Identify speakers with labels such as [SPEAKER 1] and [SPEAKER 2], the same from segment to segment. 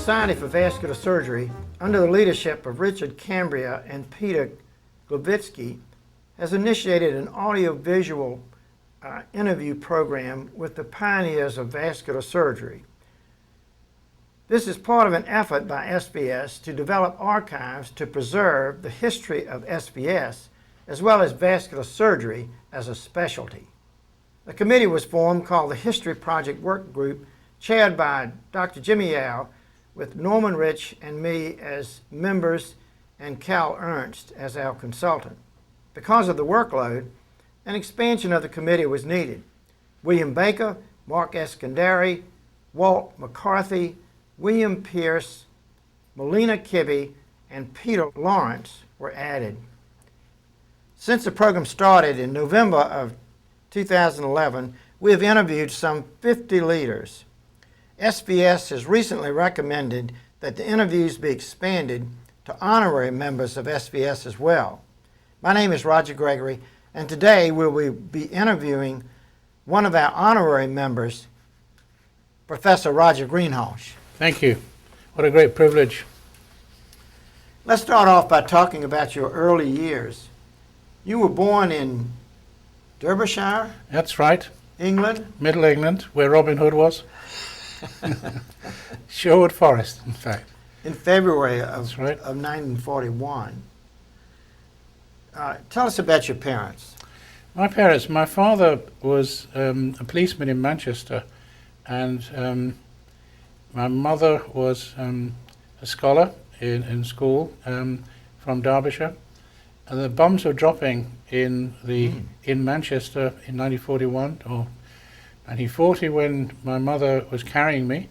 [SPEAKER 1] Society for Vascular Surgery, under the leadership of Richard Cambria and Peter Glavitsky, has initiated an audiovisual interview program with the pioneers of vascular surgery. This is part of an effort by SVS to develop archives to preserve the history of SVS as well as vascular surgery as a specialty. A committee was formed called the History Project Work Group, chaired by Dr. Jimmy Yao, with Norman Rich and me as members and Cal Ernst as our consultant. Because of the workload, an expansion of the committee was needed. William Baker, Mark Eskandari, Walt McCarthy, William Pierce, Melina Kibbe, and Peter Lawrence were added. Since the program started in November of 2011, we have interviewed some 50 leaders. SVS has recently recommended that the interviews be expanded to honorary members of SVS as well. My name is Roger Gregory, and today we will be interviewing one of our honorary members, Professor Roger Greenhalgh.
[SPEAKER 2] Thank you. What a great privilege.
[SPEAKER 1] Let's start off by talking about your early years. You were born in Derbyshire?
[SPEAKER 2] That's right.
[SPEAKER 1] England?
[SPEAKER 2] Middle England, where Robin Hood was. Sherwood Forest, in fact.
[SPEAKER 1] In February of 1941. Tell us about your parents.
[SPEAKER 2] My parents, my father was a policeman in Manchester, and my mother was a scholar in school from Derbyshire. And the bombs were dropping in Manchester in 1941 or 1940 when my mother was carrying me,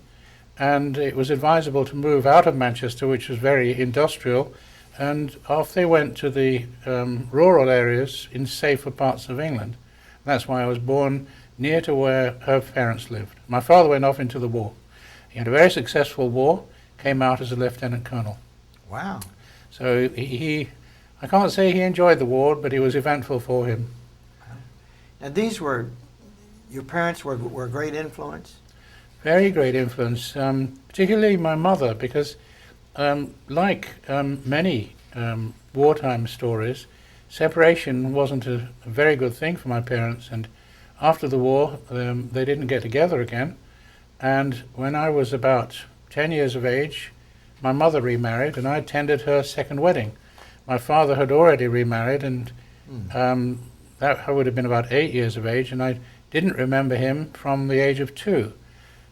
[SPEAKER 2] and it was advisable to move out of Manchester, which was very industrial, and off they went to the rural areas in safer parts of England. That's why I was born near to where her parents lived. My father went off into the war. He had a very successful war, came out as a lieutenant colonel.
[SPEAKER 1] Wow.
[SPEAKER 2] So I can't say he enjoyed the war, but it was eventful for him.
[SPEAKER 1] Wow. Now your parents were a great influence?
[SPEAKER 2] Very great influence, particularly my mother, because like many wartime stories, separation wasn't a very good thing for my parents, and after the war they didn't get together again. And when I was about 10 years of age, my mother remarried, and I attended her second wedding. My father had already remarried, and that I would have been about 8 years of age, and I didn't remember him from the age of 2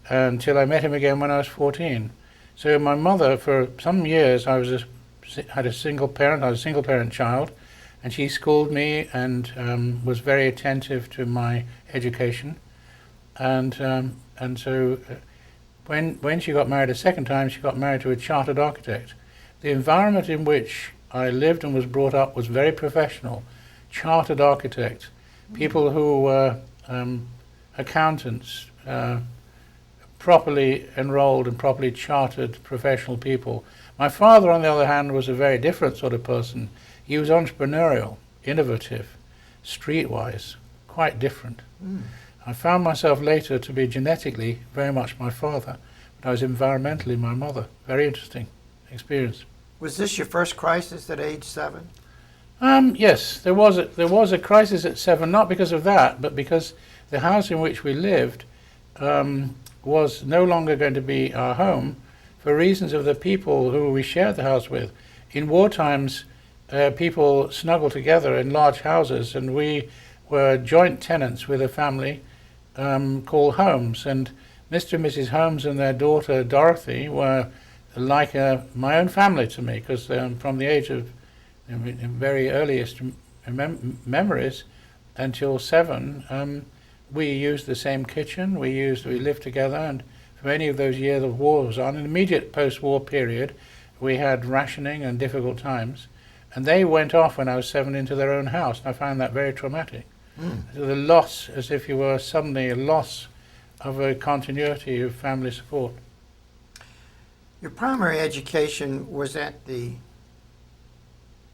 [SPEAKER 2] until I met him again when I was 14. So my mother, for some years, I was a single parent child, and she schooled me and was very attentive to my education. And so when she got married a second time, she got married to a chartered architect. The environment in which I lived and was brought up was very professional. Chartered architects, people who were accountants, properly enrolled and properly chartered professional people. My father, on the other hand, was a very different sort of person. He was entrepreneurial, innovative, streetwise, quite different. I found myself later to be genetically very much my father, but I was environmentally my mother. Very interesting experience.
[SPEAKER 1] Was this your first crisis at age 7?
[SPEAKER 2] Yes, there was a crisis at 7, not because of that, but because the house in which we lived was no longer going to be our home for reasons of the people who we shared the house with. In war times, people snuggled together in large houses, and we were joint tenants with a family called Holmes. And Mr. and Mrs. Holmes and their daughter Dorothy were like my own family to me, because from the age of very earliest memories until 7, we used the same kitchen, we lived together, and for many of those years the war was on. In the immediate post-war period, we had rationing and difficult times, and they went off when I was 7 into their own house, and I found that very traumatic. So the loss, as if you were suddenly a loss of a continuity of family support.
[SPEAKER 1] Your primary education was at the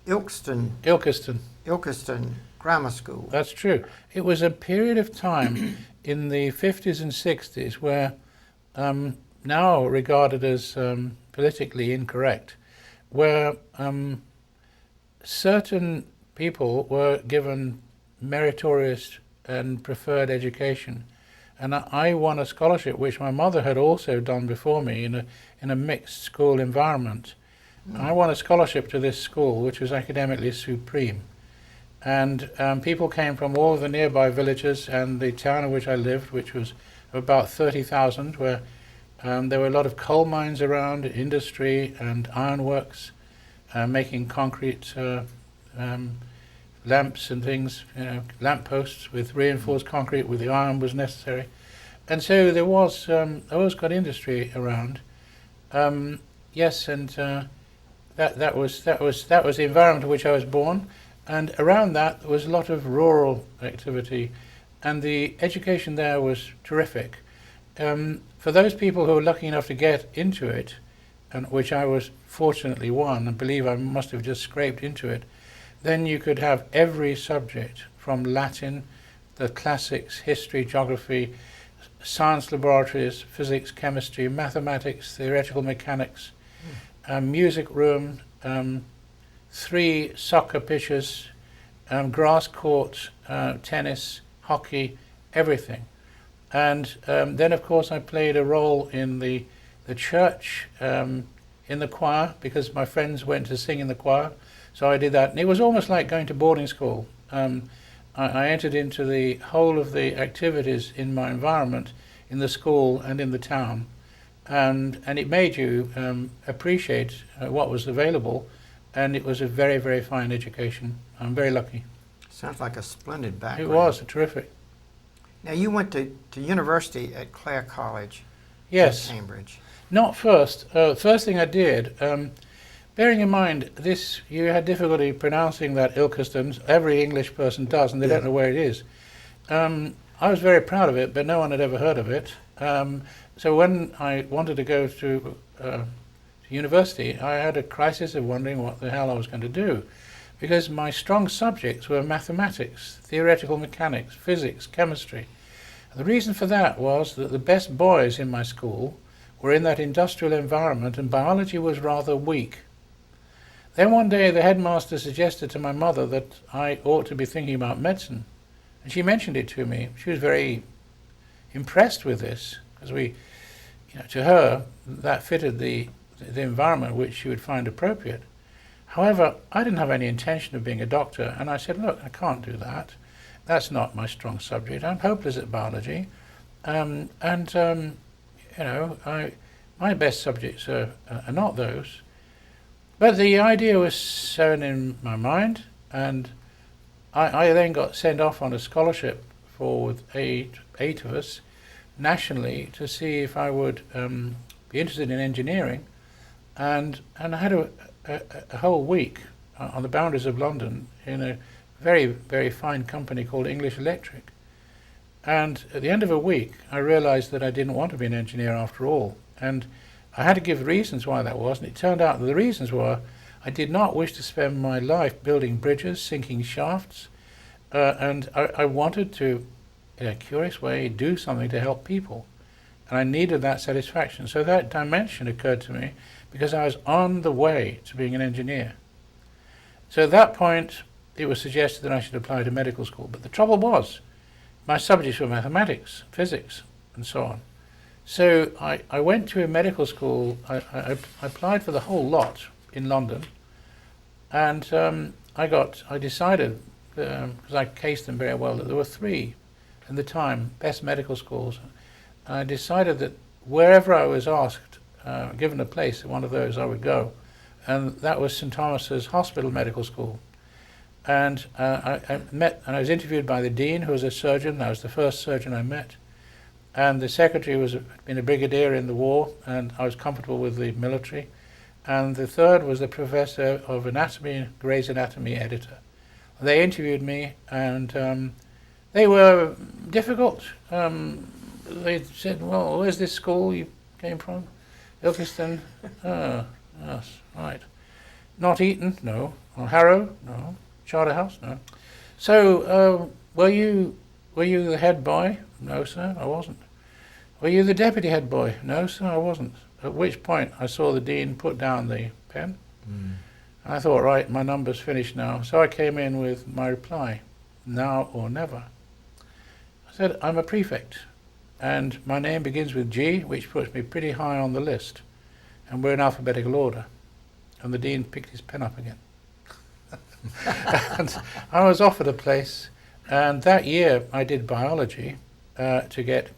[SPEAKER 1] Ilkeston Grammar School.
[SPEAKER 2] That's true. It was a period of time in the 50s and 60s where now regarded as politically incorrect, where certain people were given meritorious and preferred education. And I won a scholarship, which my mother had also done before me in a mixed school environment. I won a scholarship to this school, which was academically supreme. And people came from all the nearby villages and the town in which I lived, which was about 30,000, where there were a lot of coal mines around, industry and ironworks, making concrete lamps and things, lamp posts with reinforced concrete where the iron was necessary. And so there was good industry around. Yes, and that was the environment in which I was born, and around that there was a lot of rural activity, and the education there was terrific. For those people who were lucky enough to get into it, and which I was fortunately one, and believe I must have just scraped into it, then you could have every subject from Latin, the classics, history, geography, science laboratories, physics, chemistry, mathematics, theoretical mechanics, music room, 3 soccer pitches, grass court, tennis, hockey, everything. And then of course I played a role in the church, in the choir, because my friends went to sing in the choir. So I did that, and it was almost like going to boarding school. I entered into the whole of the activities in my environment, in the school and in the town, and it made you appreciate what was available, and it was a very, very fine education. I'm very lucky.
[SPEAKER 1] Sounds like a splendid background.
[SPEAKER 2] It was terrific.
[SPEAKER 1] Now, you went to university at Clare College
[SPEAKER 2] Yes.
[SPEAKER 1] in Cambridge.
[SPEAKER 2] Not first. First thing I did, bearing in mind this, you had difficulty pronouncing that Ilkeston. Every English person does, and they don't know where it is. I was very proud of it, but no one had ever heard of it. So when I wanted to go to university, I had a crisis of wondering what the hell I was going to do, because my strong subjects were mathematics, theoretical mechanics, physics, chemistry. And the reason for that was that the best boys in my school were in that industrial environment, and biology was rather weak. Then one day the headmaster suggested to my mother that I ought to be thinking about medicine, and she mentioned it to me. She was very impressed with this, because to her that fitted the environment which she would find appropriate. However, I didn't have any intention of being a doctor, and I said, look, I can't do that. That's not my strong subject. I'm hopeless at biology, my best subjects are not those. But the idea was sown in my mind, and I then got sent off on a scholarship with eight of us nationally to see if I would be interested in engineering, and I had a whole week on the boundaries of London in a very, very fine company called English Electric. And at the end of a week, I realized that I didn't want to be an engineer after all. And I had to give reasons why that was, and it turned out that the reasons were I did not wish to spend my life building bridges, sinking shafts, and I wanted to, in a curious way, do something to help people. And I needed that satisfaction. So that dimension occurred to me because I was on the way to being an engineer. So at that point, it was suggested that I should apply to medical school. But the trouble was, my subjects were mathematics, physics, and so on. So I went to a medical school. I applied for the whole lot in London, and I decided, because I cased them very well, that there were 3 at the time best medical schools. And I decided that wherever I was asked, given a place at one of those, I would go, and that was St Thomas's Hospital Medical School. And I was interviewed by the dean, who was a surgeon. That was the first surgeon I met. And the secretary had been a brigadier in the war, and I was comfortable with the military. And the third was the professor of anatomy, Gray's Anatomy editor. They interviewed me, and they were difficult. They said, well, where's this school you came from? Ilkeston? Oh, yes, right. Not Eton? No. Or Harrow? No. Charterhouse? No. So, were you the head boy? No, sir, I wasn't. "Were you the deputy head boy?" "No, sir, I wasn't." At which point I saw the dean put down the pen. And I thought, right, my number's finished now. So I came in with my reply, "Now or never." I said, "I'm a prefect, and my name begins with G, which puts me pretty high on the list, and we're in alphabetical order." And the dean picked his pen up again. And I was offered a place, and that year I did biology to get,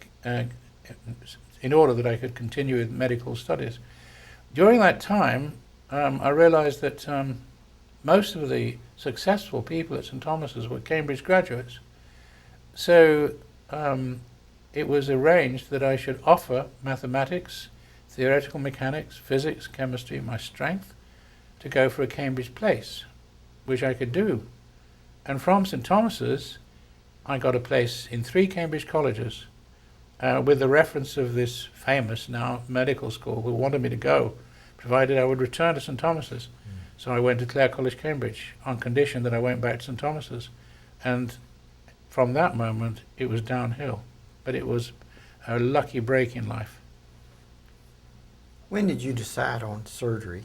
[SPEAKER 2] in order that I could continue with medical studies. During that time, I realized that most of the successful people at St Thomas's were Cambridge graduates. So it was arranged that I should offer mathematics, theoretical mechanics, physics, chemistry, my strength, to go for a Cambridge place, which I could do. And from St Thomas's, I got a place in 3 Cambridge colleges with the reference of this famous now medical school who wanted me to go, provided I would return to St Thomas's. So I went to Clare College, Cambridge, on condition that I went back to St Thomas's. And from that moment, it was downhill. But it was a lucky break in life.
[SPEAKER 1] When did you decide on surgery?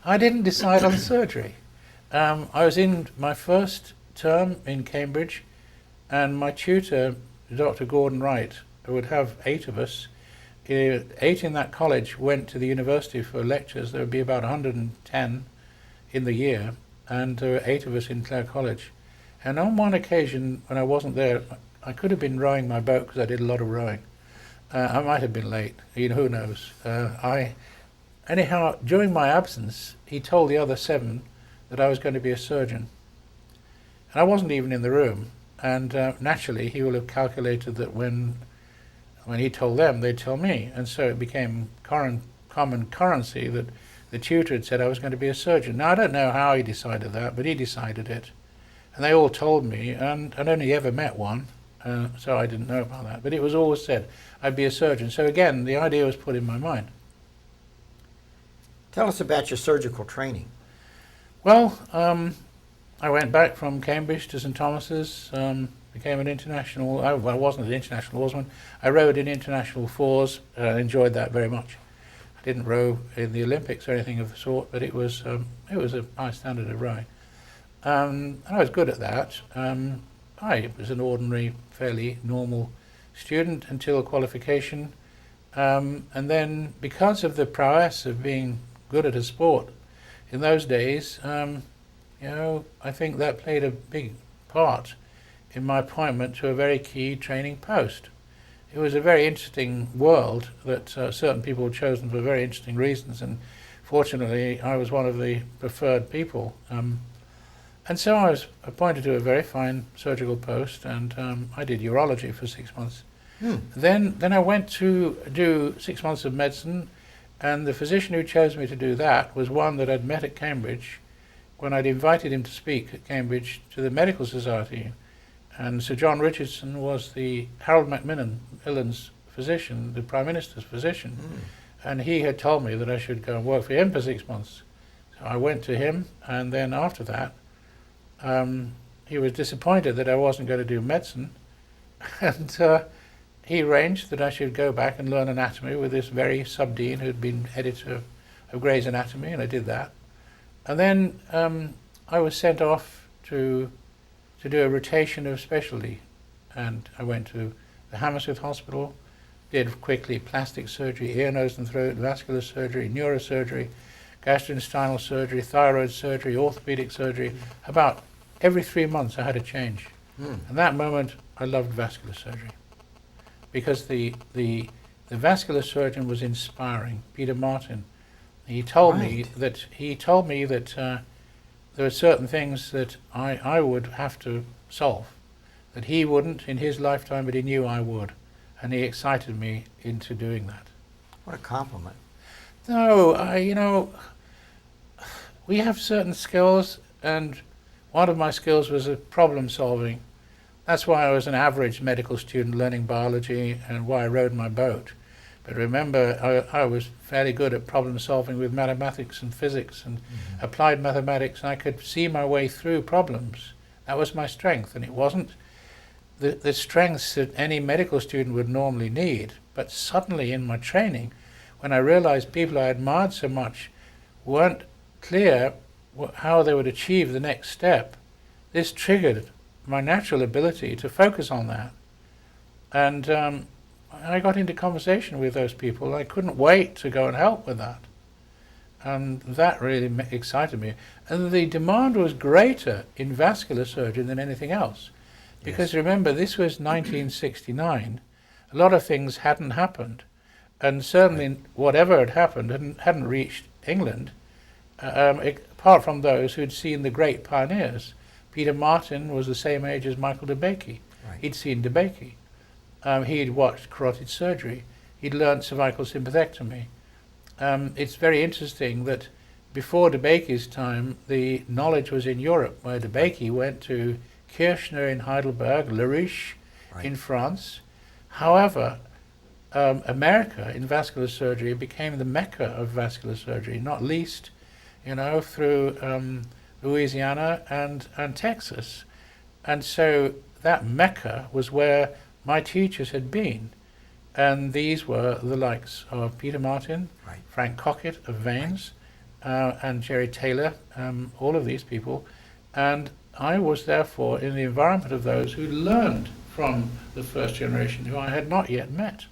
[SPEAKER 2] I didn't decide on surgery. I was in my first term in Cambridge, and my tutor, Dr. Gordon Wright, who would have 8 of us, 8 in that college went to the university for lectures. There would be about 110 in the year, and there were 8 of us in Clare College. And on one occasion, when I wasn't there, I could have been rowing my boat because I did a lot of rowing. I might have been late, who knows. Anyhow, during my absence, he told the other 7 that I was going to be a surgeon. And I wasn't even in the room. And naturally, he will have calculated that when he told them, they'd tell me. And so it became common currency that the tutor had said I was going to be a surgeon. Now, I don't know how he decided that, but he decided it. And they all told me, and I'd only ever met one, so I didn't know about that. But it was always said I'd be a surgeon. So again, the idea was put in my mind.
[SPEAKER 1] Tell us about your surgical training.
[SPEAKER 2] Well, I went back from Cambridge to St Thomas's, became an international, I wasn't an international oarsman. I rowed in international fours, enjoyed that very much. I didn't row in the Olympics or anything of the sort, but it was a high standard of rowing. And I was good at that. I was an ordinary, fairly normal student until qualification. And then because of the prowess of being good at a sport in those days, I think that played a big part in my appointment to a very key training post. It was a very interesting world that certain people had chosen for very interesting reasons, and fortunately I was one of the preferred people. And so I was appointed to a very fine surgical post, and I did urology for 6 months. Then I went to do 6 months of medicine, and the physician who chose me to do that was one that I'd met at Cambridge when I'd invited him to speak at Cambridge to the Medical Society. And Sir John Richardson was the Harold Macmillan's physician, the Prime Minister's physician. And he had told me that I should go and work for him for 6 months. So I went to him, and then after that, he was disappointed that I wasn't going to do medicine. And he arranged that I should go back and learn anatomy with this very sub-dean who'd been editor of Gray's Anatomy, and I did that. And then I was sent off to do a rotation of specialty, and I went to the Hammersmith Hospital, did quickly plastic surgery, ear, nose and throat, vascular surgery, neurosurgery, gastrointestinal surgery, thyroid surgery, orthopedic surgery. About every 3 months I had a change. And that moment I loved vascular surgery, because the vascular surgeon was inspiring, Peter Martin. He told me that there were certain things that I would have to solve, that he wouldn't in his lifetime, but he knew I would, and he excited me into doing that.
[SPEAKER 1] What a compliment.
[SPEAKER 2] No, we have certain skills, and one of my skills was problem solving. That's why I was an average medical student learning biology, and why I rowed my boat. But remember, I was fairly good at problem solving with mathematics and physics and applied mathematics, and I could see my way through problems. That was my strength, and it wasn't the strengths that any medical student would normally need, But suddenly in my training, when I realized people I admired so much weren't clear how they would achieve the next step, this triggered my natural ability to focus on that. And I got into conversation with those people. I couldn't wait to go and help with that. And that really excited me. And the demand was greater in vascular surgery than anything else. Because remember, this was 1969. A lot of things hadn't happened. And certainly whatever had happened hadn't reached England, apart from those who'd seen the great pioneers. Peter Martin was the same age as Michael DeBakey.
[SPEAKER 1] Right.
[SPEAKER 2] He'd seen DeBakey. He'd watched carotid surgery. He'd learned cervical sympathectomy. It's very interesting that before DeBakey's time, the knowledge was in Europe, where DeBakey went to Kirchner in Heidelberg, Le Riche in France. However, America in vascular surgery became the mecca of vascular surgery, not least, through Louisiana and Texas. And so that mecca was where my teachers had been. And these were the likes of Peter Martin, Frank Cockett of Veins, and Jerry Taylor, all of these people. And I was therefore in the environment of those who learned from the first generation, who I had not yet met.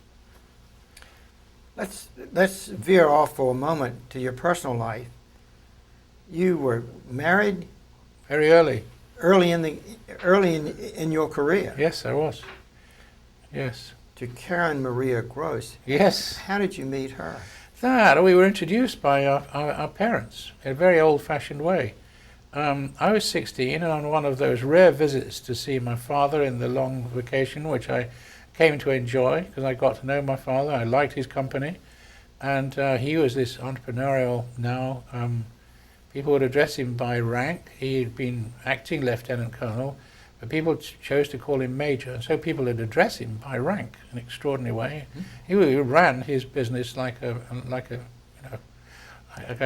[SPEAKER 1] Let's veer off for a moment to your personal life. You were married
[SPEAKER 2] Very early.
[SPEAKER 1] early in your career.
[SPEAKER 2] Yes, I was. Yes.
[SPEAKER 1] To Karen Maria Gross.
[SPEAKER 2] Yes.
[SPEAKER 1] How did you meet her?
[SPEAKER 2] That we were introduced by our parents in a very old-fashioned way. I was 16 and on one of those rare visits to see my father in the long vacation, which I came to enjoy because I got to know my father. I liked his company, and he was this entrepreneurial now. People would address him by rank. He had been acting lieutenant colonel, but people chose to call him major, and so people would address him by rank in an extraordinary way. He ran his business like a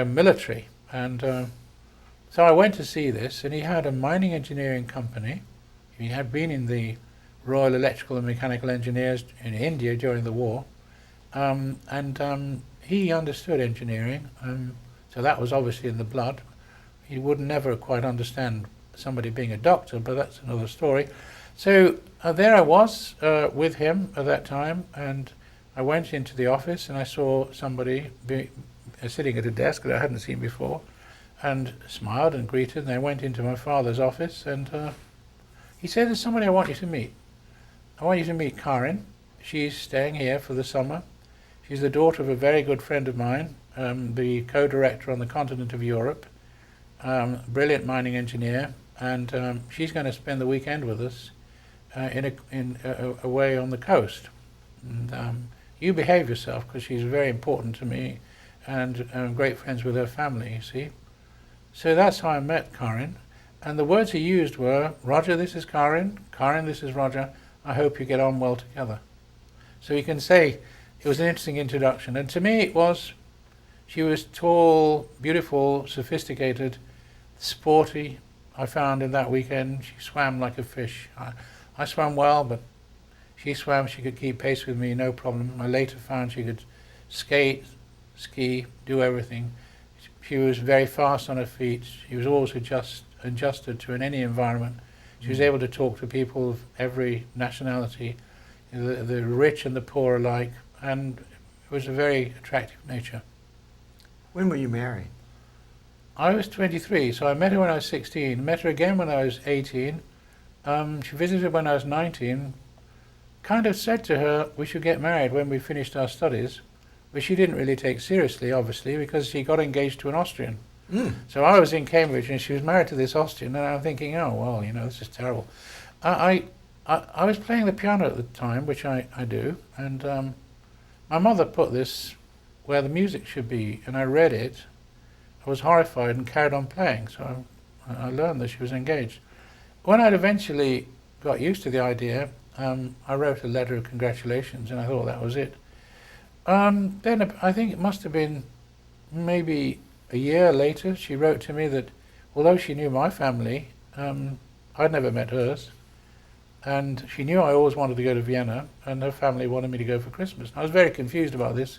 [SPEAKER 2] military, and so I went to see this, and he had a mining engineering company. He had been in the Royal Electrical and Mechanical Engineers in India during the war, and he understood engineering, so that was obviously in the blood. He would never quite understand somebody being a doctor, but that's another story. So there I was with him at that time, and I went into the office and I saw somebody sitting at a desk that I hadn't seen before, and smiled and greeted, and I went into my father's office, and he said, "There's somebody I want you to meet. I want you to meet Karin. She's staying here for the summer. She's the daughter of a very good friend of mine, the co-director on the continent of Europe, brilliant mining engineer, and she's going to spend the weekend with us away on the coast. And you behave yourself, because she's very important to me, and I'm great friends with her family, you see." So that's how I met Karin, and the words he used were, "Roger, this is Karin. Karin, this is Roger. I hope you get on well together." So you can say it was an interesting introduction, and to me it was. She was tall, beautiful, sophisticated, sporty. I found in that weekend she swam like a fish. I swam well, but she swam, she could keep pace with me, no problem. I later found she could skate, ski, do everything. She was very fast on her feet. She was always adjusted to in any environment. She was able to talk to people of every nationality, the rich and the poor alike, and it was a very attractive nature.
[SPEAKER 1] When were you married?
[SPEAKER 2] I was 23, so I met her when I was 16, met her again when I was 18. She visited when I was 19, kind of said to her we should get married when we finished our studies, which she didn't really take seriously, obviously, because she got engaged to an Austrian. So I was in Cambridge and she was married to this Austrian, and I'm thinking, oh, well, this is terrible. I was playing the piano at the time, which I do, and my mother put this where the music should be, and I read it. I was horrified and carried on playing, so I learned that she was engaged. When I'd eventually got used to the idea, I wrote a letter of congratulations, and I thought that was it. Then I think it must have been maybe a year later, she wrote to me that although she knew my family, I'd never met hers, and she knew I always wanted to go to Vienna, and her family wanted me to go for Christmas. I was very confused about this,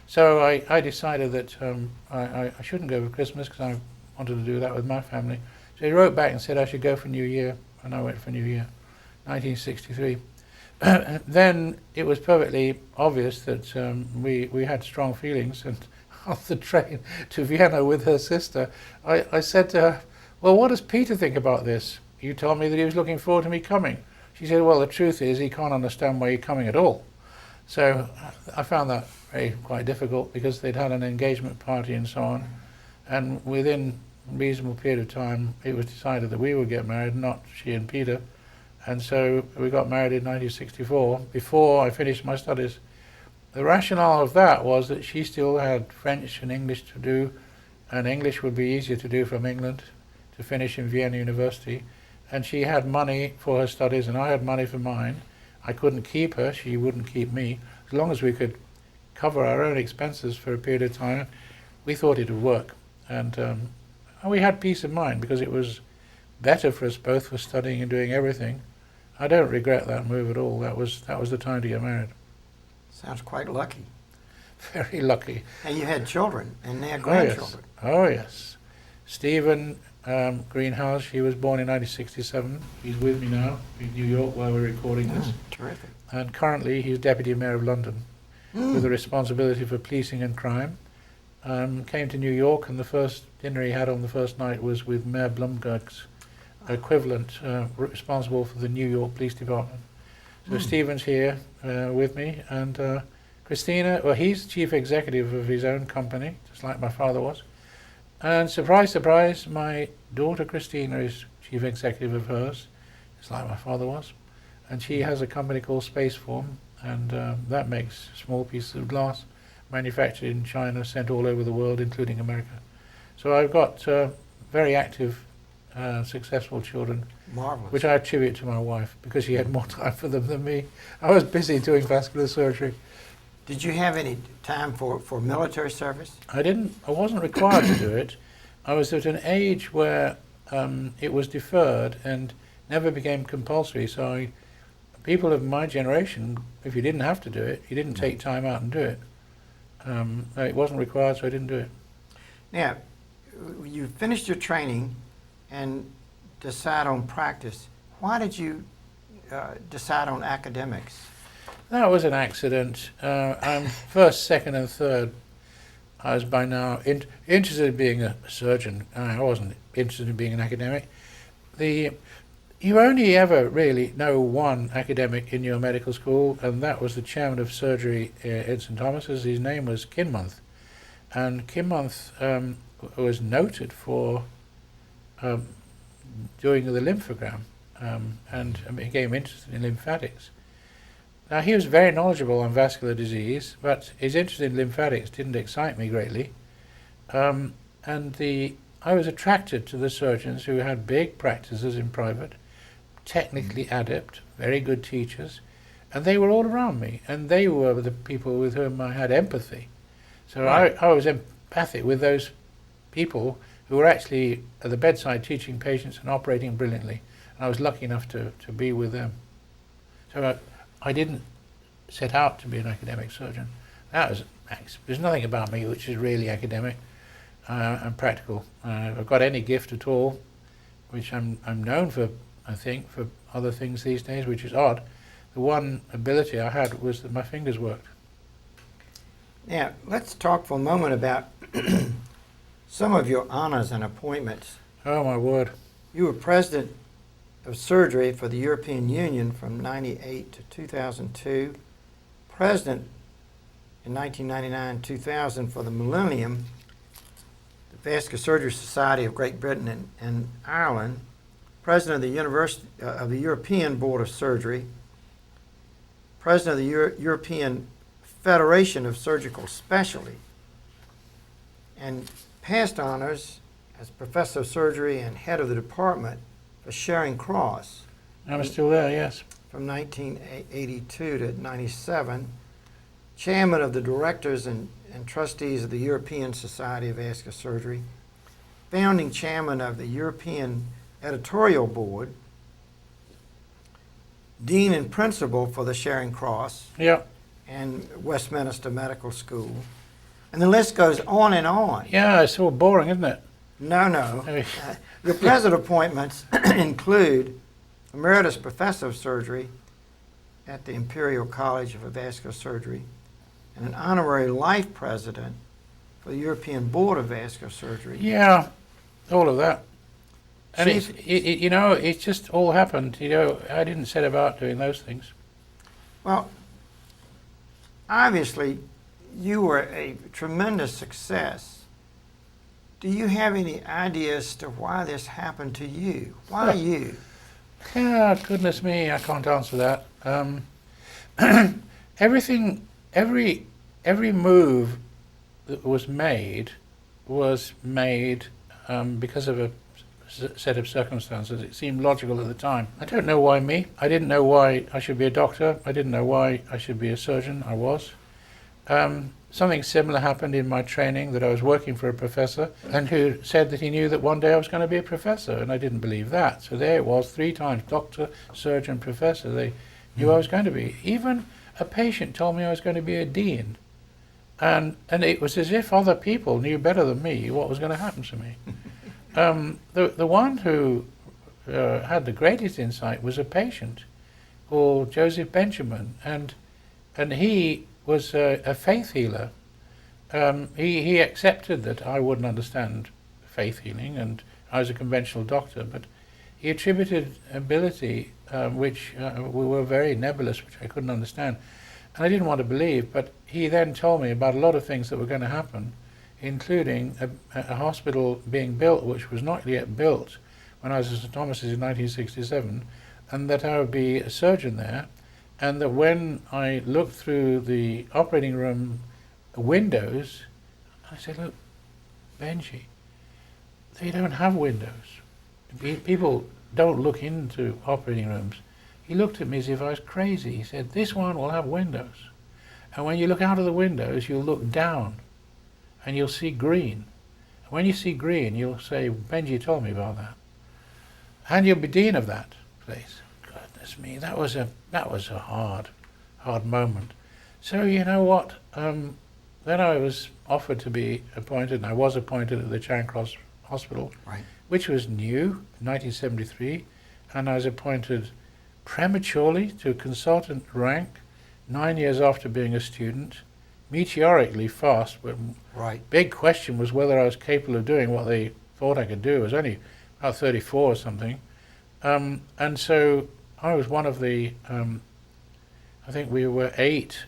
[SPEAKER 2] so I decided that I shouldn't go for Christmas because I wanted to do that with my family. So he wrote back and said I should go for New Year, and I went for New Year, 1963. Then it was perfectly obvious that we had strong feelings, and on the train to Vienna with her sister, I said to her, well, what does Peter think about this? You told me that he was looking forward to me coming. She said, well, the truth is he can't understand why you're coming at all. So I found that quite difficult because they'd had an engagement party and so on, and within a reasonable period of time it was decided that we would get married, not she and Peter. And so we got married in 1964, before I finished my studies. The rationale of that was that she still had French and English to do, and English would be easier to do from England to finish in Vienna University. And she had money for her studies, and I had money for mine. I couldn't keep her, she wouldn't keep me. As long as we could cover our own expenses for a period of time, we thought it would work. And we had peace of mind because it was better for us both for studying and doing everything. I don't regret that move at all. That was the time to get married.
[SPEAKER 1] Sounds quite lucky.
[SPEAKER 2] Very lucky.
[SPEAKER 1] And you had children, and they had grandchildren.
[SPEAKER 2] Oh yes. Stephen Greenhalgh, he was born in 1967. He's with me now in New York while we're recording this.
[SPEAKER 1] Terrific.
[SPEAKER 2] And currently he's Deputy Mayor of London with the responsibility for policing and crime. Came to New York, and the first dinner he had on the first night was with Mayor Blumberg's equivalent, responsible for the New York Police Department. So Stephen's here with me, and Christina, well, he's chief executive of his own company, just like my father was. And surprise, surprise, my daughter Christina is chief executive of hers, just like my father was. And she has a company called Spaceform, and that makes small pieces of glass manufactured in China, sent all over the world, including America. So I've got very active, successful children.
[SPEAKER 1] Marvelous.
[SPEAKER 2] Which I attribute to my wife, because she had more time for them than me. I was busy doing vascular surgery.
[SPEAKER 1] Did you have any time for military service?
[SPEAKER 2] I wasn't required to do it. I was at an age where it was deferred and never became compulsory. So people of my generation, if you didn't have to do it, you didn't take time out and do it. It wasn't required, so I didn't do it.
[SPEAKER 1] Now, you finished your training and decide on practice. Why did you decide on academics?
[SPEAKER 2] That was an accident. I'm first, second, and third. I was by now interested in being a surgeon. I wasn't interested in being an academic. You only ever really know one academic in your medical school, and that was the chairman of surgery at St Thomas's. His name was Kinmonth, and Kinmonth was noted for doing the lymphogram, and became interested in lymphatics. Now, he was very knowledgeable on vascular disease, but his interest in lymphatics didn't excite me greatly. I was attracted to the surgeons who had big practices in private, technically adept, very good teachers, and they were all around me, and they were the people with whom I had empathy. So right. I was empathic with those people who were actually at the bedside teaching patients and operating brilliantly, and I was lucky enough to be with them. So I didn't set out to be an academic surgeon. There's nothing about me which is really academic and practical. If I've got any gift at all, which I'm known for, I think, for other things these days, which is odd. The one ability I had was that my fingers worked.
[SPEAKER 1] Now, let's talk for a moment about some of your honors and appointments.
[SPEAKER 2] Oh, my word. You
[SPEAKER 1] were president of surgery for the European Union from 1998 to 2002, president in 1999-2000 for the Millennium, the Vascular Surgery Society of Great Britain and Ireland, president of the European Board of Surgery, president of the European Federation of Surgical Specialty, and past honors as professor of surgery and head of the department for Charing Cross.
[SPEAKER 2] I'm still there, yes.
[SPEAKER 1] From 1982 to 97, chairman of the directors and trustees of the European Society of Vascular Surgery, founding chairman of the European Editorial Board, dean and principal for the Charing Cross
[SPEAKER 2] Yeah.
[SPEAKER 1] and Westminster Medical School. And the list goes on and on.
[SPEAKER 2] Yeah, it's all boring, isn't it?
[SPEAKER 1] No.
[SPEAKER 2] Hey.
[SPEAKER 1] Your present appointments include Emeritus Professor of Surgery at the Imperial College of Vascular Surgery and an Honorary Life President for the European Board of Vascular Surgery.
[SPEAKER 2] Yeah, all of that. And
[SPEAKER 1] Chief-
[SPEAKER 2] it just all happened. I didn't set about doing those things.
[SPEAKER 1] Well, obviously, you were a tremendous success. Do you have any idea as to why this happened to you? Why you?
[SPEAKER 2] Yeah, goodness me, I can't answer that. Everything, every move that was made because of a set of circumstances. It seemed logical at the time. I don't know why me. I didn't know why I should be a doctor. I didn't know why I should be a surgeon. I was. Something similar happened in my training, that I was working for a professor and who said that he knew that one day I was going to be a professor, and I didn't believe that. So there it was, 3 times, doctor, surgeon, professor. They knew I was going to be. Even a patient told me I was going to be a dean. And it was as if other people knew better than me what was going to happen to me. The one who had the greatest insight was a patient called Joseph Benjamin, and he was a faith healer. He accepted that I wouldn't understand faith healing, and I was a conventional doctor, but he attributed ability which were very nebulous, which I couldn't understand, and I didn't want to believe. But he then told me about a lot of things that were going to happen, including a hospital being built which was not yet built when I was at St Thomas's in 1967, and that I would be a surgeon there, and that when I looked through the operating room windows, I said, "Look, Benji, they don't have windows. People don't look into operating rooms." He looked at me as if I was crazy. He said, "This one will have windows, and when you look out of the windows, you'll look down, and you'll see green. And when you see green, you'll say, 'Benji told me about that.' And you'll be dean of that place." Goodness me, that was a hard moment. So you know what? Then I was offered to be appointed, and I was appointed at the Charing Cross Hospital,
[SPEAKER 1] Right.
[SPEAKER 2] which was new, 1973, and I was appointed prematurely to consultant rank 9 years after being a student, meteorically fast, but
[SPEAKER 1] Right.
[SPEAKER 2] big question was whether I was capable of doing what they thought I could do. I was only about 34 or something. And so I was one of the, I think we were 8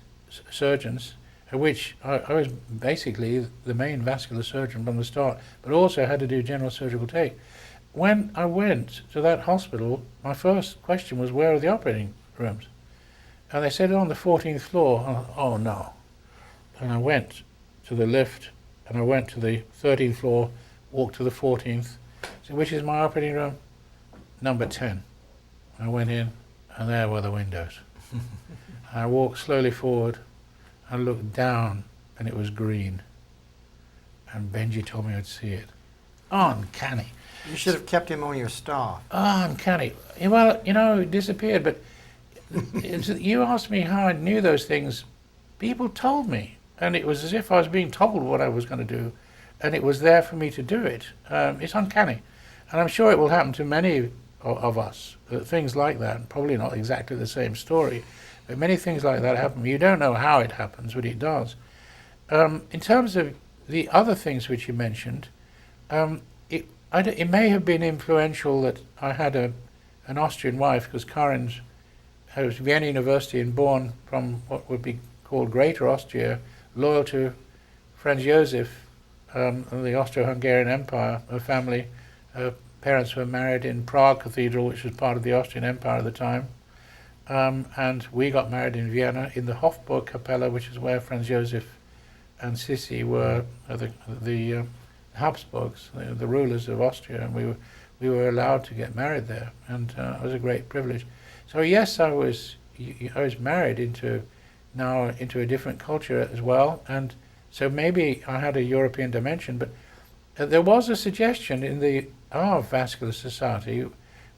[SPEAKER 2] surgeons, of which I was basically the main vascular surgeon from the start, but also had to do general surgical take. When I went to that hospital, my first question was, where are the operating rooms? And they said, on the 14th floor. Oh no. And I went to the lift, and I went to the 13th floor, walked to the 14th, said, "Which is my operating room?" "Number 10. I went in, and there were the windows. I walked slowly forward, and looked down, and it was green. And Benji told me I'd see it. Uncanny.
[SPEAKER 1] You should have kept him on your staff.
[SPEAKER 2] Uncanny. Well, it disappeared, but you asked me how I knew those things. People told me, and it was as if I was being told what I was going to do, and it was there for me to do it. It's uncanny, and I'm sure it will happen to many of us, things like that, probably not exactly the same story, but many things like that happen. You don't know how it happens, but it does. In terms of the other things which you mentioned, it may have been influential that I had an Austrian wife, because Karin was Vienna University and born from what would be called Greater Austria, loyal to Franz Josef of the Austro-Hungarian Empire. Her family, her parents were married in Prague Cathedral, which was part of the Austrian Empire at the time, and we got married in Vienna in the Hofburg Capella, which is where Franz Josef and Sissi were the Habsburgs, the rulers of Austria, and we were allowed to get married there, and it was a great privilege. So yes, I was married into a different culture as well, and so maybe I had a European dimension. But there was a suggestion in our vascular society,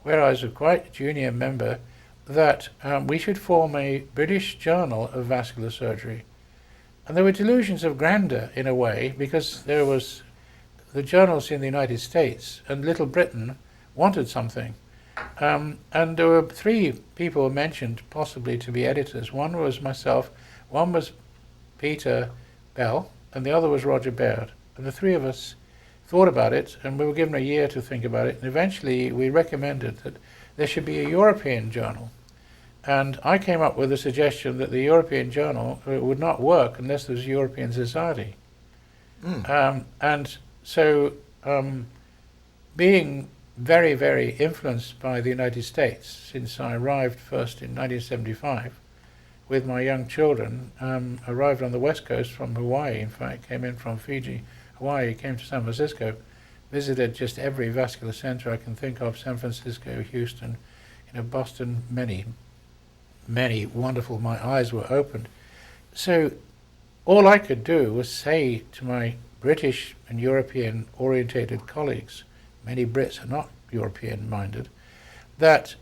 [SPEAKER 2] where I was a quite junior member, that we should form a British journal of vascular surgery. And there were delusions of grandeur in a way, because there was the journals in the United States, and Little Britain wanted something. And there were three people mentioned possibly to be editors. One was myself, one was Peter Bell, and the other was Roger Baird. And the three of us thought about it, and we were given a year to think about it, and eventually we recommended that there should be a European journal. And I came up with a suggestion that the European journal would not work unless there was a European society. And so, being very, very influenced by the United States, since I arrived first in 1975 with my young children, arrived on the West Coast from Hawaii, in fact, came in from Fiji, Hawaii, came to San Francisco, visited just every vascular center I can think of, San Francisco, Houston, Boston, many wonderful, my eyes were opened. So all I could do was say to my British and European orientated colleagues, many Brits are not European minded, that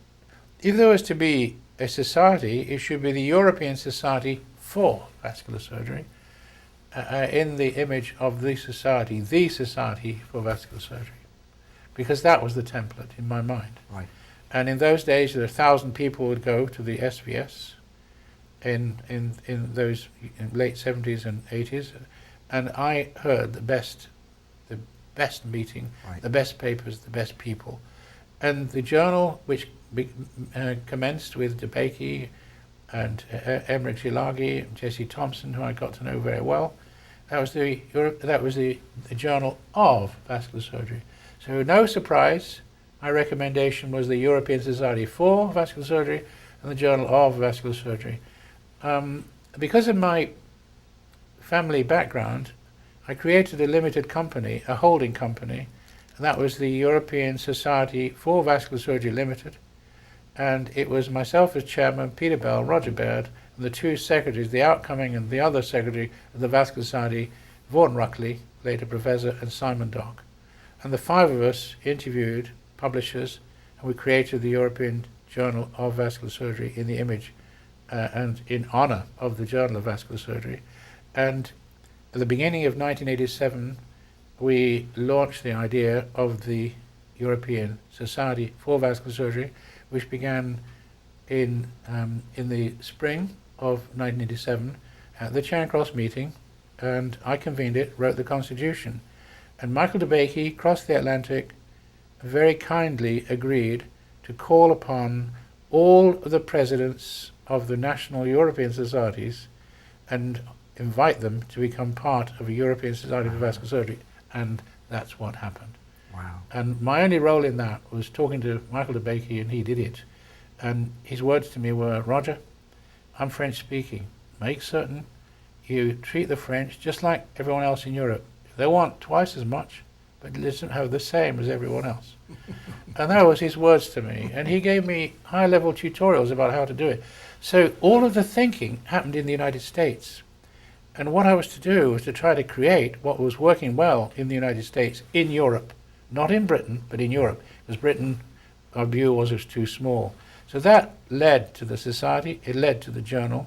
[SPEAKER 2] if there was to be a society, it should be the European Society for Vascular Surgery, in the image of the Society for Vascular Surgery, because that was the template in my mind.
[SPEAKER 3] Right.
[SPEAKER 2] And in those days, 1,000 people would go to the SVS in those late 70s and 80s, and I heard the best meeting,
[SPEAKER 3] right.
[SPEAKER 2] the best papers, the best people. And the journal, which commenced with DeBakey and Emmerich Ilagi and Jesse Thompson, who I got to know very well, that was the journal of vascular surgery. So no surprise, my recommendation was the European Society for Vascular Surgery and the Journal of Vascular Surgery. Because of my family background, I created a limited company, a holding company, and that was the European Society for Vascular Surgery Limited. And it was myself as chairman, Peter Bell, Roger Baird, and the two secretaries, the outgoing and the other secretary of the Vascular Society, Vaughan Ruckley, later professor, and Simon Dock. And the five of us interviewed publishers, and we created the European Journal of Vascular Surgery in the image and in honor of the Journal of Vascular Surgery. And at the beginning of 1987, we launched the idea of the European Society for Vascular Surgery, which began in the spring of 1987 at the Charing Cross meeting, and I convened it, wrote the Constitution. And Michael DeBakey crossed the Atlantic, very kindly agreed to call upon all of the presidents of the national European societies and invite them to become part of a European Society for Vascular Surgery, and that's what happened.
[SPEAKER 3] Wow.
[SPEAKER 2] And my only role in that was talking to Michael DeBakey, and he did it. And his words to me were, Roger, I'm French speaking. Make certain you treat the French just like everyone else in Europe. They want twice as much, but doesn't have the same as everyone else. And that was his words to me. And he gave me high-level tutorials about how to do it. So all of the thinking happened in the United States. And what I was to do was to try to create what was working well in the United States, in Europe. Not in Britain, but in Europe. Because Britain, our view was it was too small. So that led to the society, it led to the journal.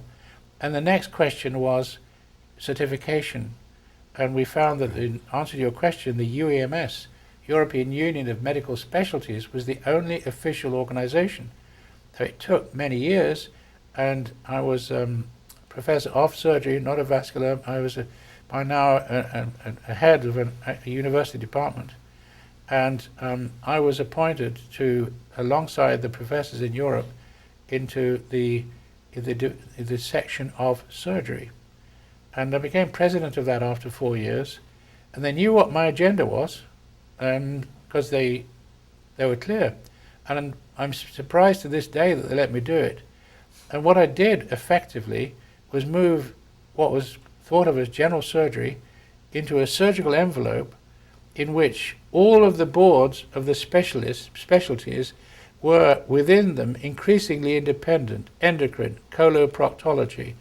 [SPEAKER 2] And the next question was certification. And we found that, in answer to your question, the UEMS, European Union of Medical Specialties, was the only official organization. So it took many years, and I was professor of surgery, not of vascular. I was by now a head of a university department. And I was appointed to, alongside the professors in Europe, into the section of surgery. And I became president of that after 4 years. And they knew what my agenda was, because they were clear. And I'm surprised to this day that they let me do it. And what I did effectively was move what was thought of as general surgery into a surgical envelope in which all of the boards of the specialties were within them increasingly independent: endocrine, coloproctology,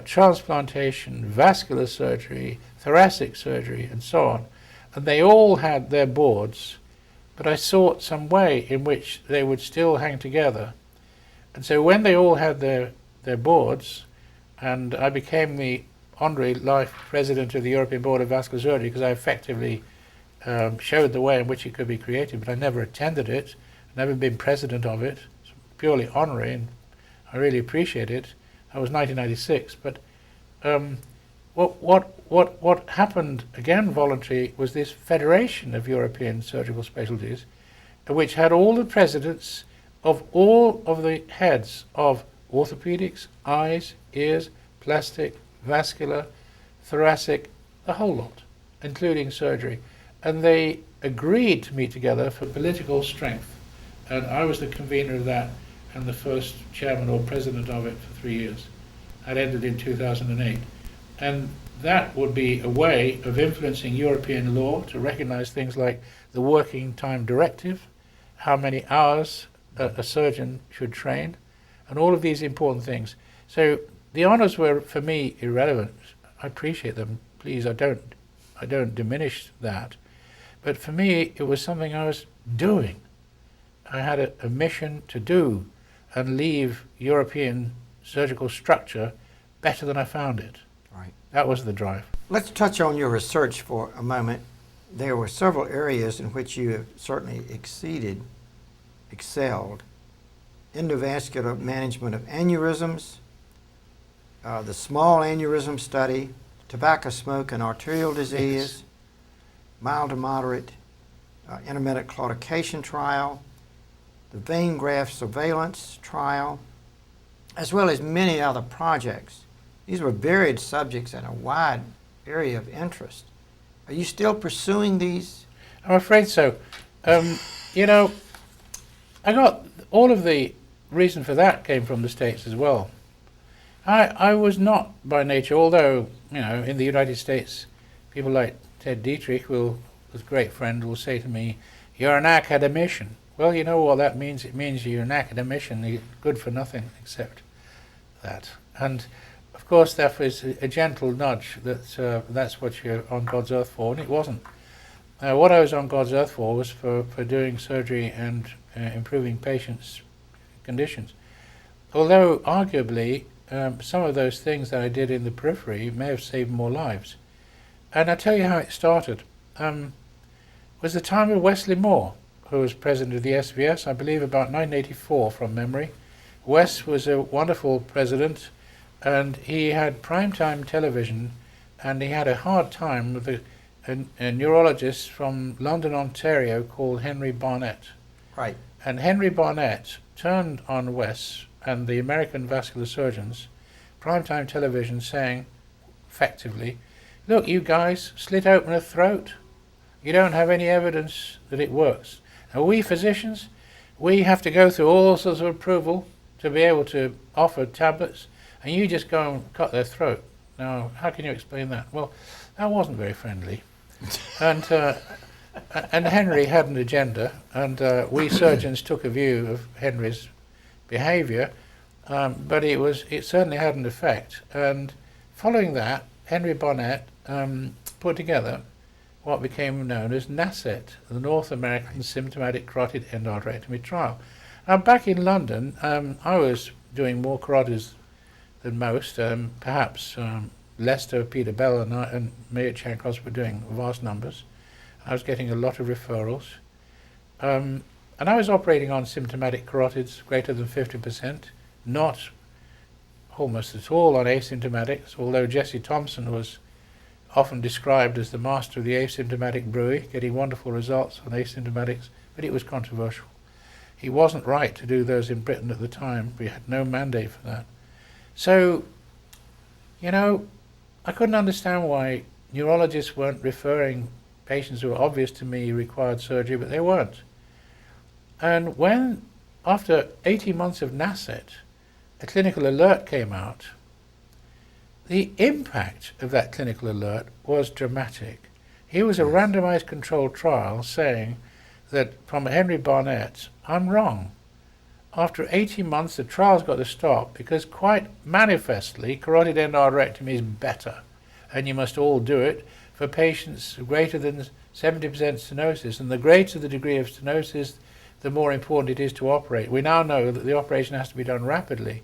[SPEAKER 2] transplantation, vascular surgery, thoracic surgery, and so on. And they all had their boards, but I sought some way in which they would still hang together. And so when they all had their boards, and I became the honorary life president of the European Board of Vascular Surgery because I effectively showed the way in which it could be created, but I never attended it, never been president of it. It's purely honorary, and I really appreciate it. That was 1996. But what happened, again voluntary, was this Federation of European Surgical Specialties, which had all the presidents of all of the heads of orthopedics, eyes, ears, plastic, vascular, thoracic, the whole lot, including surgery. And they agreed to meet together for political strength. And I was the convener of that and the first chairman or president of it for 3 years. That ended in 2008. And that would be a way of influencing European law to recognize things like the working time directive, how many hours a surgeon should train, and all of these important things. So the honors were, for me, irrelevant. I appreciate them. Please, I don't diminish that. But for me, it was something I was doing. I had a mission to do and leave European surgical structure better than I found it.
[SPEAKER 1] Right.
[SPEAKER 2] That was the drive.
[SPEAKER 1] Let's touch on your research for a moment. There were several areas in which you have certainly excelled. Endovascular management of aneurysms, the small aneurysm study, tobacco smoke and arterial disease, mild to moderate intermittent claudication trial, the vein graft surveillance trial, as well as many other projects. These were varied subjects and a wide area of interest. Are you still pursuing these?
[SPEAKER 2] I'm afraid so. You know, I got all of the reason for that came from the States as well. I was not by nature, although, you know, in the United States, people like Ted Dietrich, who's a great friend, will say to me, "You're an academician." Well, you know what that means? It means you're an academician, you're good for nothing except that. And of course, that was a gentle nudge that that's what you're on God's earth for, and it wasn't. What I was on God's earth for was for doing surgery and improving patients' conditions. Although, arguably, some of those things that I did in the periphery may have saved more lives. And I'll tell you how it started. Was the time of Wesley Moore, who was president of the SVS, I believe about 1984 from memory. Wes was a wonderful president, and he had primetime television, and he had a hard time with a neurologist from London, Ontario called Henry Barnett.
[SPEAKER 1] Right.
[SPEAKER 2] And Henry Barnett turned on Wes and the American vascular surgeons, primetime television, saying, effectively, "Look, you guys, slit open a throat. You don't have any evidence that it works. Now we physicians, we have to go through all sorts of approval to be able to offer tablets, and you just go and cut their throat. Now, how can you explain that?" Well, that wasn't very friendly. And Henry had an agenda, and we surgeons took a view of Henry's behaviour, but it certainly had an effect. And following that, Henry Barnett put together what became known as NASET, the North American Symptomatic Carotid Endarterectomy Trial. Now, back in London, I was doing more carotids than most. Perhaps Lester, Peter Bell, and me at Charing Cross were doing vast numbers. I was getting a lot of referrals. And I was operating on symptomatic carotids greater than 50%, not almost at all on asymptomatics, although Jesse Thompson was often described as the master of the asymptomatic brewery, getting wonderful results on asymptomatics, but it was controversial. He wasn't right to do those in Britain at the time. We had no mandate for that. So, you know, I couldn't understand why neurologists weren't referring patients who were obvious to me required surgery, but they weren't. And when, after 18 months of NASET, a clinical alert came out, the impact of that clinical alert was dramatic. Here was a randomized controlled trial saying that from Henry Barnett, I'm wrong. After 18 months, the trial's got to stop because quite manifestly, carotid endarterectomy is better. And you must all do it for patients greater than 70% stenosis. And the greater the degree of stenosis, the more important it is to operate. We now know that the operation has to be done rapidly,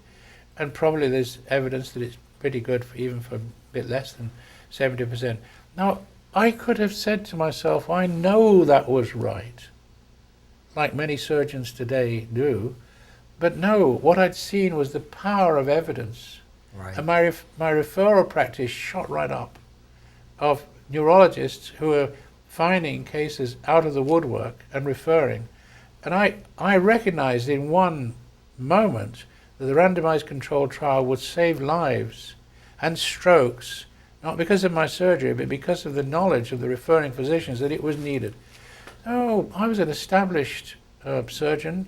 [SPEAKER 2] and probably there's evidence that it's pretty good even for a bit less than 70%. Now, I could have said to myself, I know that was right, like many surgeons today do, but no, what I'd seen was the power of evidence.
[SPEAKER 3] Right.
[SPEAKER 2] And my referral practice shot right up, of neurologists who are finding cases out of the woodwork and referring. And I recognized in one moment that the randomized controlled trial would save lives and strokes, not because of my surgery, but because of the knowledge of the referring physicians that it was needed. So I was an established surgeon,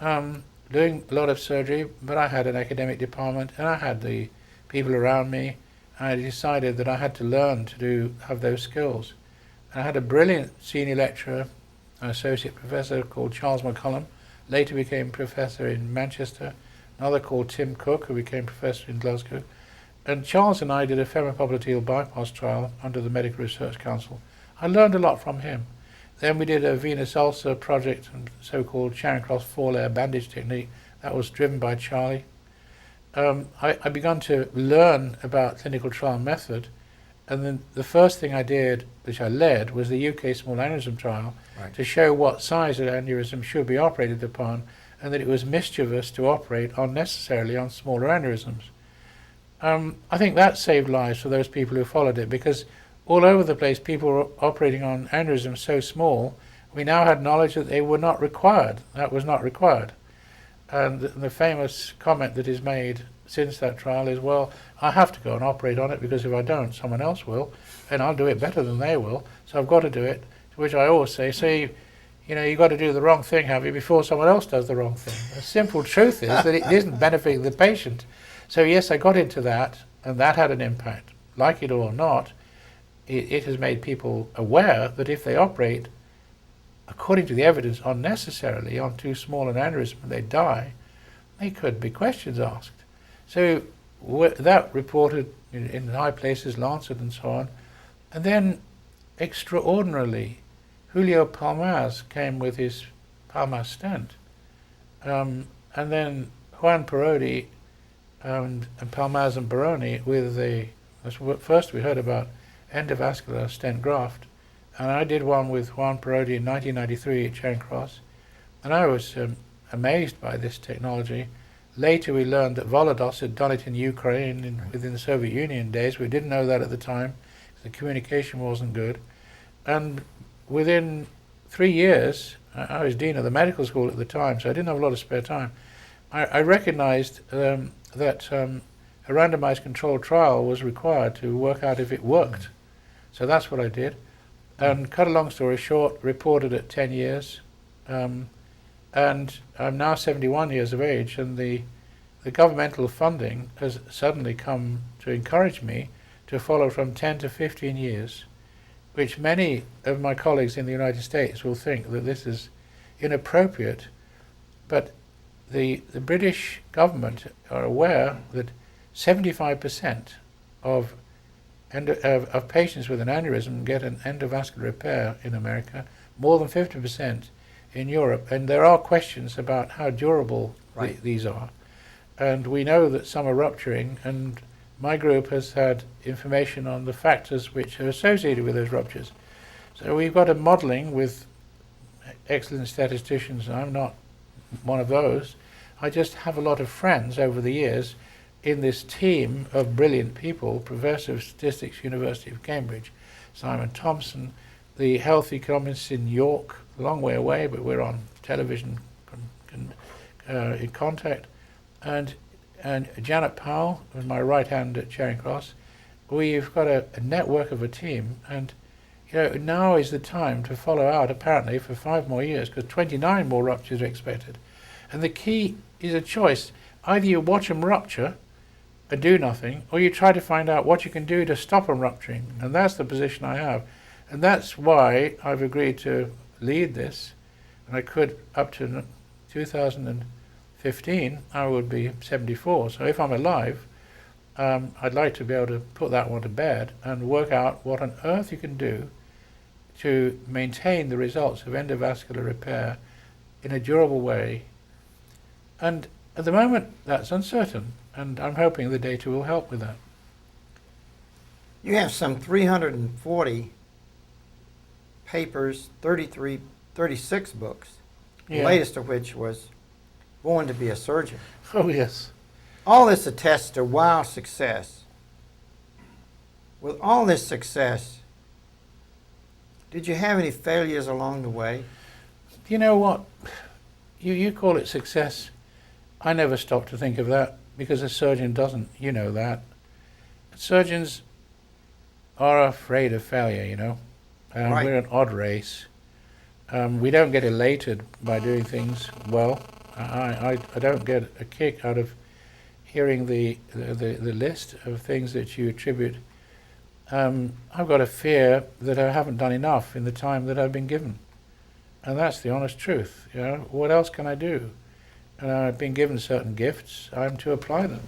[SPEAKER 2] doing a lot of surgery, but I had an academic department and I had the people around me. I decided that I had to learn to have those skills. I had a brilliant senior lecturer, an associate professor called Charles McCullum, later became professor in Manchester, another called Tim Cook, who became professor in Glasgow. And Charles and I did a femoropopliteal bypass trial under the Medical Research Council. I learned a lot from him. Then we did a venous ulcer project, and so-called Charing Cross 4-layer bandage technique. That was driven by Charlie. I began to learn about clinical trial method, and then the first thing I did, which I led, was the UK small aneurysm trial,
[SPEAKER 3] Right.
[SPEAKER 2] to show what size of aneurysm should be operated upon, and that it was mischievous to operate unnecessarily on smaller aneurysms. I think that saved lives for those people who followed it, because all over the place people were operating on aneurysms so small, we now had knowledge that they were not required. That was not required. And the famous comment that is made since that trial is, well, I have to go and operate on it, because if I don't, someone else will, and I'll do it better than they will, so I've got to do it. To which I always say, you know, you've got to do the wrong thing, have you, before someone else does the wrong thing. The simple truth is that it isn't benefiting the patient. So yes, I got into that, and that had an impact. Like it or not, it has made people aware that if they operate, according to the evidence, unnecessarily on too small an aneurysm and they die, there could be questions asked. So that reported in high places, Lancet and so on. And then, extraordinarily, Julio Palmaz came with his Palmaz stent. And then Juan Parodi and Palmaz and Baroni with first we heard about endovascular stent graft. And I did one with Juan Parodi in 1993 at Charing Cross. And I was amazed by this technology. Later we learned that Volodos had done it in Ukraine within the Soviet Union days. We didn't know that at the time. The communication wasn't good. And within 3 years, I was dean of the medical school at the time, so I didn't have a lot of spare time. I recognized that a randomized controlled trial was required to work out if it worked. So that's what I did. And cut a long story short, reported at 10 years. And I'm now 71 years of age, and the governmental funding has suddenly come to encourage me to follow from 10 to 15 years, which many of my colleagues in the United States will think that this is inappropriate. But the British government are aware that 75% of patients with an aneurysm get an endovascular repair in America, more than 50% in Europe, and there are questions about how durable these are. And we know that some are rupturing, and my group has had information on the factors which are associated with those ruptures. So we've got a modelling with excellent statisticians. I'm not one of those. I just have a lot of friends over the years in this team of brilliant people, Professor of Statistics, University of Cambridge, Simon Thompson, the health economists in York, a long way away, but we're on television in contact, and Janet Powell, who's my right hand at Charing Cross. We've got a network of a team, and now is the time to follow out, apparently, for 5 more years, because 29 more ruptures are expected. And the key is a choice. Either you watch them rupture and do nothing, or you try to find out what you can do to stop them rupturing. And that's the position I have. And that's why I've agreed to lead this. And I could, up to 2015, I would be 74. So if I'm alive, I'd like to be able to put that one to bed and work out what on earth you can do to maintain the results of endovascular repair in a durable way. And at the moment, that's uncertain, and I'm hoping the data will help with that.
[SPEAKER 1] You have some 340 papers, 36 books, the
[SPEAKER 2] Yeah.
[SPEAKER 1] latest of which was Born to be a Surgeon.
[SPEAKER 2] Oh, yes.
[SPEAKER 1] All this attests to wild success. With all this success, did you have any failures along the way?
[SPEAKER 2] You know what? You call it success. I never stop to think of that, because a surgeon doesn't. You know that. Surgeons are afraid of failure, you know.
[SPEAKER 1] Right.
[SPEAKER 2] We're an odd race. We don't get elated by doing things well. I don't get a kick out of hearing the list of things that you attribute. I've got a fear that I haven't done enough in the time that I've been given. And that's the honest truth. You know, what else can I do? I've been given certain gifts. I'm to apply them.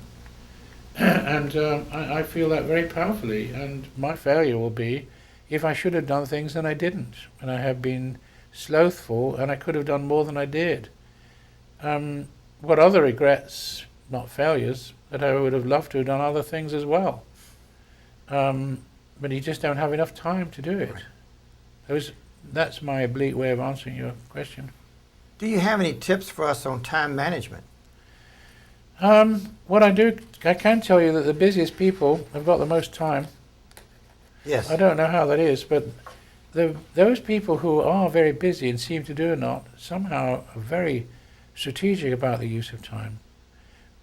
[SPEAKER 2] And I feel that very powerfully. And my failure will be if I should have done things and I didn't. And I have been slothful and I could have done more than I did. What other regrets, not failures, that I would have loved to have done other things as well. But you just don't have enough time to do it. That's my oblique way of answering your question.
[SPEAKER 1] Do you have any tips for us on time management?
[SPEAKER 2] What I can tell you that the busiest people have got the most time.
[SPEAKER 1] Yes.
[SPEAKER 2] I don't know how that is, but those people who are very busy and seem to do it not, somehow are very strategic about the use of time.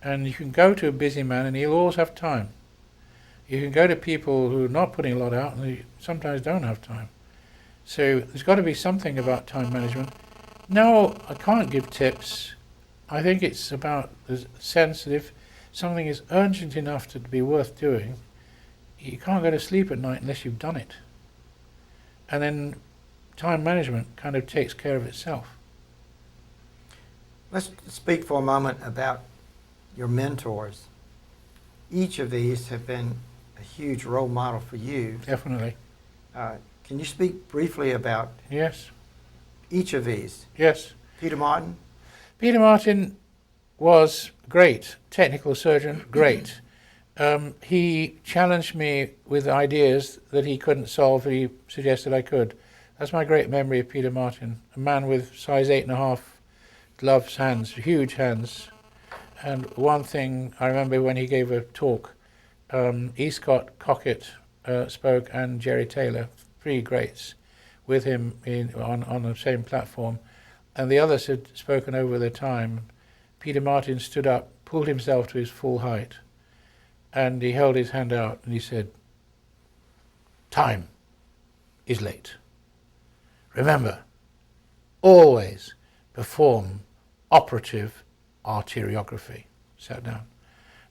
[SPEAKER 2] And you can go to a busy man and he'll always have time. You can go to people who are not putting a lot out and they sometimes don't have time. So there's got to be something about time management. No, I can't give tips. I think it's about the sense that if something is urgent enough to be worth doing, you can't go to sleep at night unless you've done it. And then time management kind of takes care of itself.
[SPEAKER 1] Let's speak for a moment about your mentors. Each of these have been a huge role model for you.
[SPEAKER 2] Definitely.
[SPEAKER 1] Can you speak briefly about
[SPEAKER 2] Yes.
[SPEAKER 1] each of these?
[SPEAKER 2] Yes.
[SPEAKER 1] Peter Martin?
[SPEAKER 2] Peter Martin was great, technical surgeon, great. He challenged me with ideas that he couldn't solve, that he suggested I could. That's my great memory of Peter Martin, a man with size 8.5 gloves, hands, huge hands. And one thing I remember when he gave a talk, Escott, Cockett spoke, and Jerry Taylor, three greats, with him on the same platform. And the others had spoken over their time. Peter Martin stood up, pulled himself to his full height, and he held his hand out and he said, "Time is late. Remember, always perform operative arteriography." Sat down.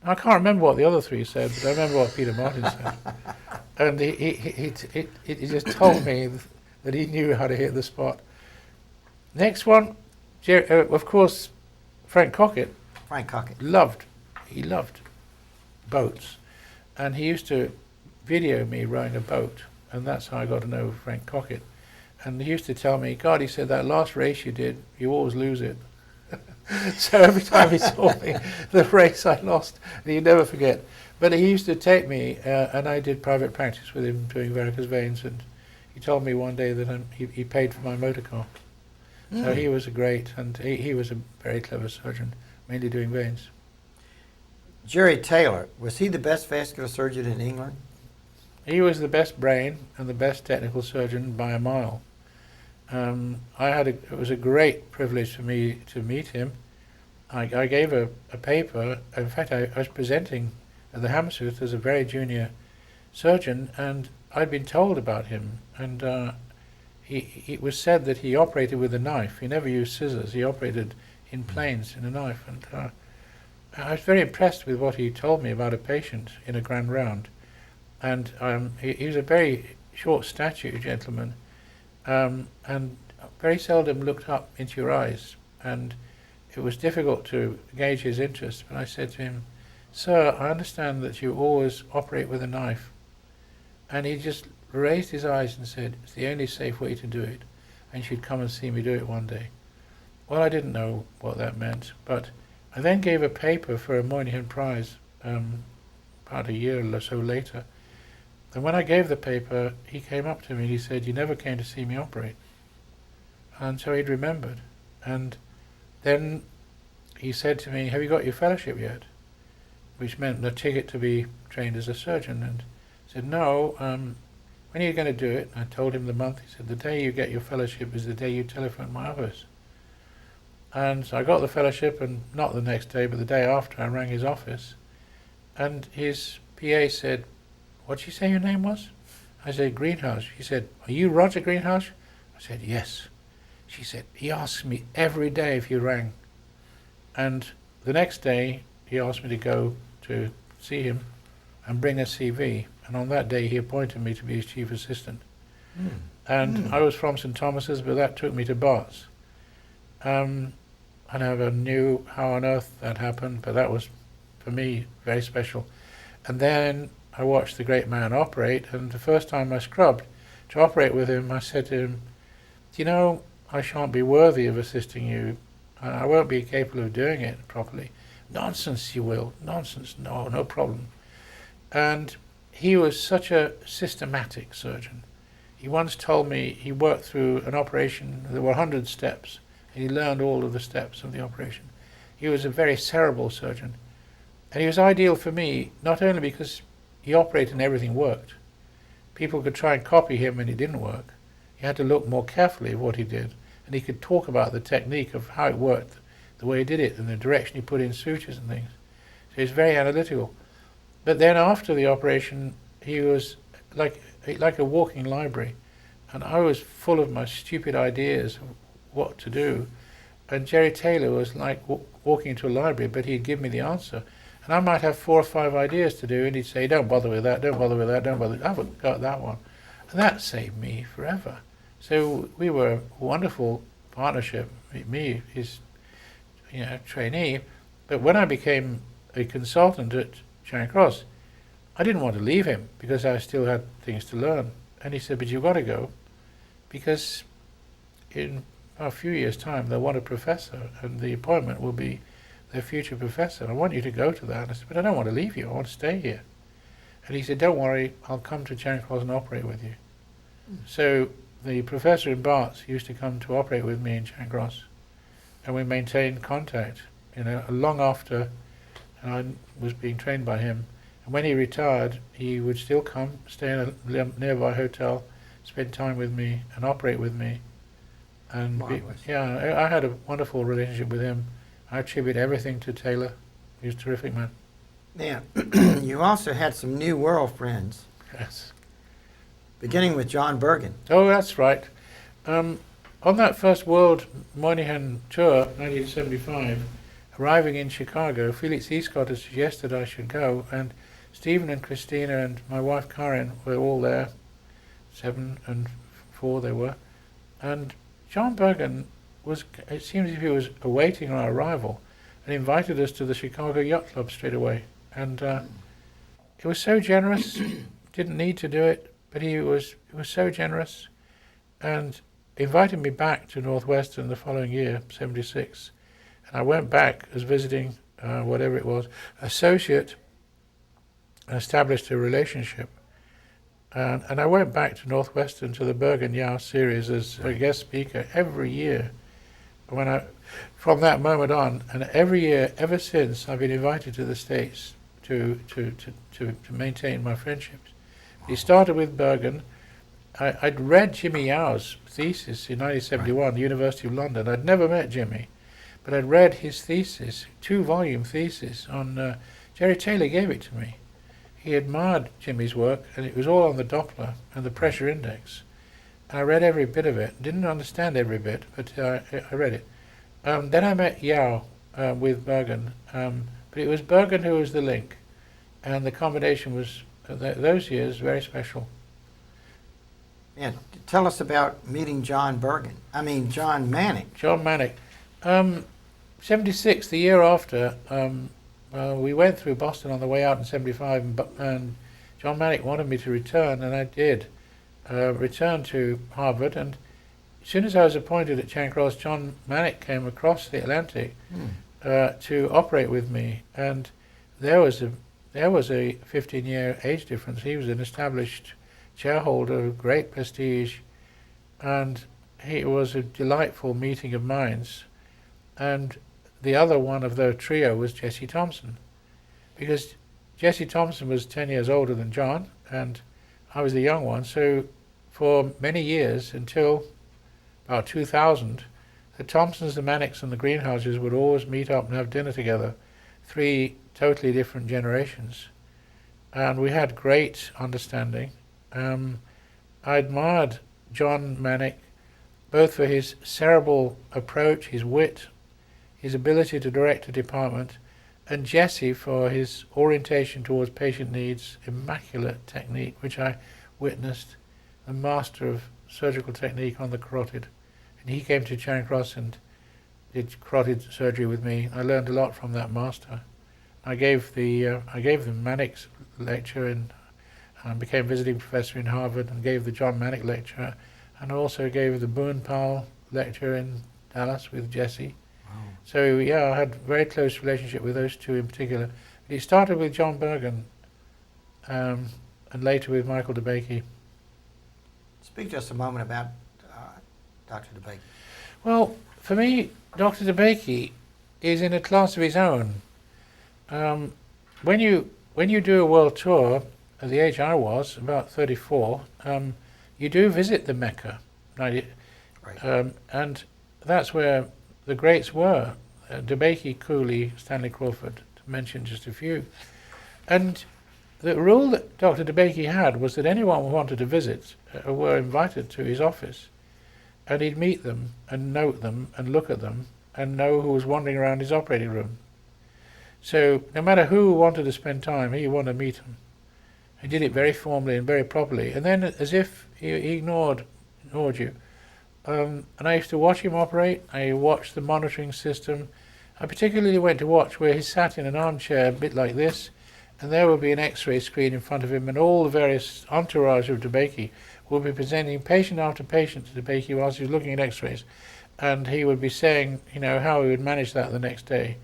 [SPEAKER 2] Now, I can't remember what the other three said, but I remember what Peter Martin said. And he just told me that he knew how to hit the spot. Next one, of course, Frank Cockett.
[SPEAKER 1] Frank Cockett.
[SPEAKER 2] He loved boats. And he used to video me rowing a boat. And that's how I got to know Frank Cockett. And he used to tell me, God, he said, that last race you did, you always lose it. So every time he saw me, the race I lost, and he'd never forget. But he used to take me, and I did private practice with him doing varicose veins, and he told me one day that he paid for my motor car. So he was a great, and he was a very clever surgeon, mainly doing veins.
[SPEAKER 1] Jerry Taylor, was he the best vascular surgeon in England?
[SPEAKER 2] He was the best brain and the best technical surgeon by a mile. It was a great privilege for me to meet him. I gave a paper. In fact, I was presenting at the Hammersmith as a very junior surgeon, and I'd been told about him. And it was said that he operated with a knife. He never used scissors. He operated in planes in a knife. And I was very impressed with what he told me about a patient in a grand round. And he was a very short-statured gentleman, and very seldom looked up into your eyes. And it was difficult to gauge his interest. But I said to him, "Sir, I understand that you always operate with a knife." And he just raised his eyes and said, "It's the only safe way to do it, and you should come and see me do it one day." well, I didn't know what that meant, but I then gave a paper for a Moynihan Prize about a year or so later. And when I gave the paper, he came up to me and he said, "You never came to see me operate." And so he'd remembered. And then he said to me, "Have you got your fellowship yet?" Which meant the ticket to be trained as a surgeon. And I said, "No, when are you going to do it?" And I told him the month. He said, "The day you get your fellowship is the day you telephone my office." And so I got the fellowship, and not the next day, but the day after, I rang his office. And his PA said, "What'd you say your name was?" I said, "Greenhalgh." She said, "Are you Roger Greenhalgh?" I said, "Yes." She said, "He asks me every day if you rang." And the next day, he asked me to go to see him and bring a CV. And on that day, he appointed me to be his chief assistant. And I was from St. Thomas's, but that took me to Bart's. I never knew how on earth that happened, but that was, for me, very special. And then I watched the great man operate, and the first time I scrubbed to operate with him, I said to him, "Do you know, I shan't be worthy of assisting you. I won't be capable of doing it properly." "Nonsense, you will." "Nonsense, no problem." And he was such a systematic surgeon. He once told me he worked through an operation, there were 100 steps, and he learned all of the steps of the operation. He was a very cerebral surgeon. And he was ideal for me, not only because he operated and everything worked. People could try and copy him and it didn't work. You had to look more carefully at what he did, and he could talk about the technique of how it worked, the way he did it, and the direction he put in sutures and things. So he's very analytical. But then after the operation, he was like a walking library, and I was full of my stupid ideas of what to do. And Jerry Taylor was like walking into a library, but he'd give me the answer. And I might have 4 or 5 ideas to do, and he'd say, "Don't bother with that, don't bother with that, don't bother. I haven't got that one." And that saved me forever. So we were a wonderful partnership, me, his trainee. But when I became a consultant at Charing Cross, I didn't want to leave him because I still had things to learn. And he said, "But you've got to go, because in a few years' time they'll want a professor, and the appointment will be their future professor. And I want you to go to that." And I said, "But I don't want to leave you, I want to stay here." And he said, "Don't worry, I'll come to Charing Cross and operate with you." So the professor in Barts used to come to operate with me in Charing Cross, and we maintained contact, long after I was being trained by him. And when he retired, he would still come, stay in a nearby hotel, spend time with me and operate with me. And I had a wonderful relationship with him. I attribute everything to Taylor. He was a terrific man.
[SPEAKER 1] Now, you also had some new world friends,
[SPEAKER 2] Yes.
[SPEAKER 1] beginning with John Bergen.
[SPEAKER 2] Oh, that's right. On that first World Moynihan Tour, 1975, arriving in Chicago, Felix Escott had suggested I should go, and Stephen and Christina and my wife Karen were all there. 7 and 4 they were. And John Bergen it seemed as if he was awaiting our arrival, and invited us to the Chicago Yacht Club straight away. And it was so generous. Didn't need to do it, but he was so generous, and invited me back to Northwestern the following year, 76. And I went back as visiting, whatever it was, associate, and established a relationship. And I went back to Northwestern to the Bergen Yao series as a guest speaker every year. From that moment on, and every year ever since, I've been invited to the States to maintain my friendships. He started with Bergen. I'd read Jimmy Yao's thesis in 1971 at the University of London. I'd never met Jimmy, but I'd read his thesis, 2-volume thesis on, Jerry Taylor gave it to me. He admired Jimmy's work, and it was all on the Doppler and the pressure index. And I read every bit of it. Didn't understand every bit, but I read it. Then I met Yao with Bergen, but it was Bergen who was the link, and the combination was, those years, very special.
[SPEAKER 1] Yeah, tell us about meeting John Manick.
[SPEAKER 2] John Manick. 76, the year after, we went through Boston on the way out in 75, and John Manick wanted me to return, and I did return to Harvard. And as soon as I was appointed at Charing Cross, John Manick came across the Atlantic to operate with me, and there was a 15-year age difference. He was an established shareholder of great prestige, and it was a delightful meeting of minds. And the other one of the trio was Jesse Thompson, because Jesse Thompson was 10 years older than John, and I was the young one. So for many years, until about 2000, the Thompsons, the Manicks and the Greenhalghs would always meet up and have dinner together, 3 totally different generations. And we had great understanding. I admired John Manick both for his cerebral approach, his wit, his ability to direct a department, and Jesse for his orientation towards patient needs, immaculate technique, which I witnessed, a master of surgical technique on the carotid. And he came to Charing Cross and did carotid surgery with me. I learned a lot from that master. I gave the Manick's lecture and became visiting professor in Harvard, and gave the John Manick lecture, and also gave the Boone Powell lecture in Dallas with Jesse.
[SPEAKER 1] Wow.
[SPEAKER 2] So yeah, I had a very close relationship with those two in particular. It started with John Bergen, and later with Michael DeBakey.
[SPEAKER 1] Speak just a moment about Dr. DeBakey.
[SPEAKER 2] Well, for me, Dr. DeBakey is in a class of his own. When you do a world tour, at the age I was, about 34, you do visit the Mecca, right? And that's where the greats were. DeBakey, Cooley, Stanley Crawford, to mention just a few. And the rule that Dr. DeBakey had was that anyone who wanted to visit were invited to his office, and he'd meet them and note them and look at them and know who was wandering around his operating room. So no matter who wanted to spend time, he wanted to meet them. He did it very formally and very properly, and then as if he ignored you. And I used to watch him operate. I watched the monitoring system. I particularly went to watch where he sat in an armchair a bit like this, and there would be an X-ray screen in front of him, and all the various entourage of DeBakey would be presenting patient after patient to DeBakey whilst he was looking at X-rays, and he would be saying, how he would manage that the next day.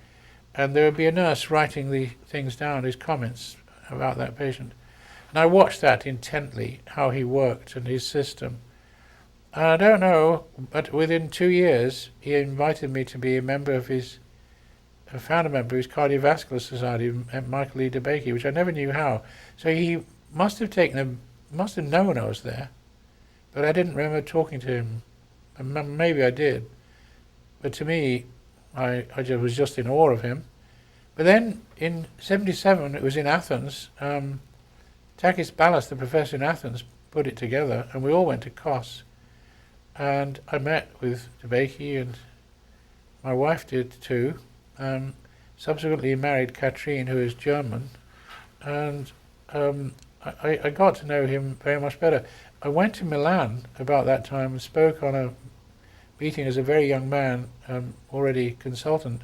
[SPEAKER 2] And there would be a nurse writing the things down, his comments about that patient. And I watched that intently, how he worked and his system. And I don't know, but within 2 years, he invited me to be a founder member of his cardiovascular society, Michael E. DeBakey, which I never knew how. So he must have known I was there, but I didn't remember talking to him. Maybe I did, but to me, I was just in awe of him. But then in '77, it was in Athens. Takis Ballas, the professor in Athens, put it together, and we all went to Kos. And I met with DeBakey, and my wife did too. Subsequently married Katrine, who is German, and I got to know him very much better. I went to Milan about that time and spoke on a meeting as a very young man, already consultant,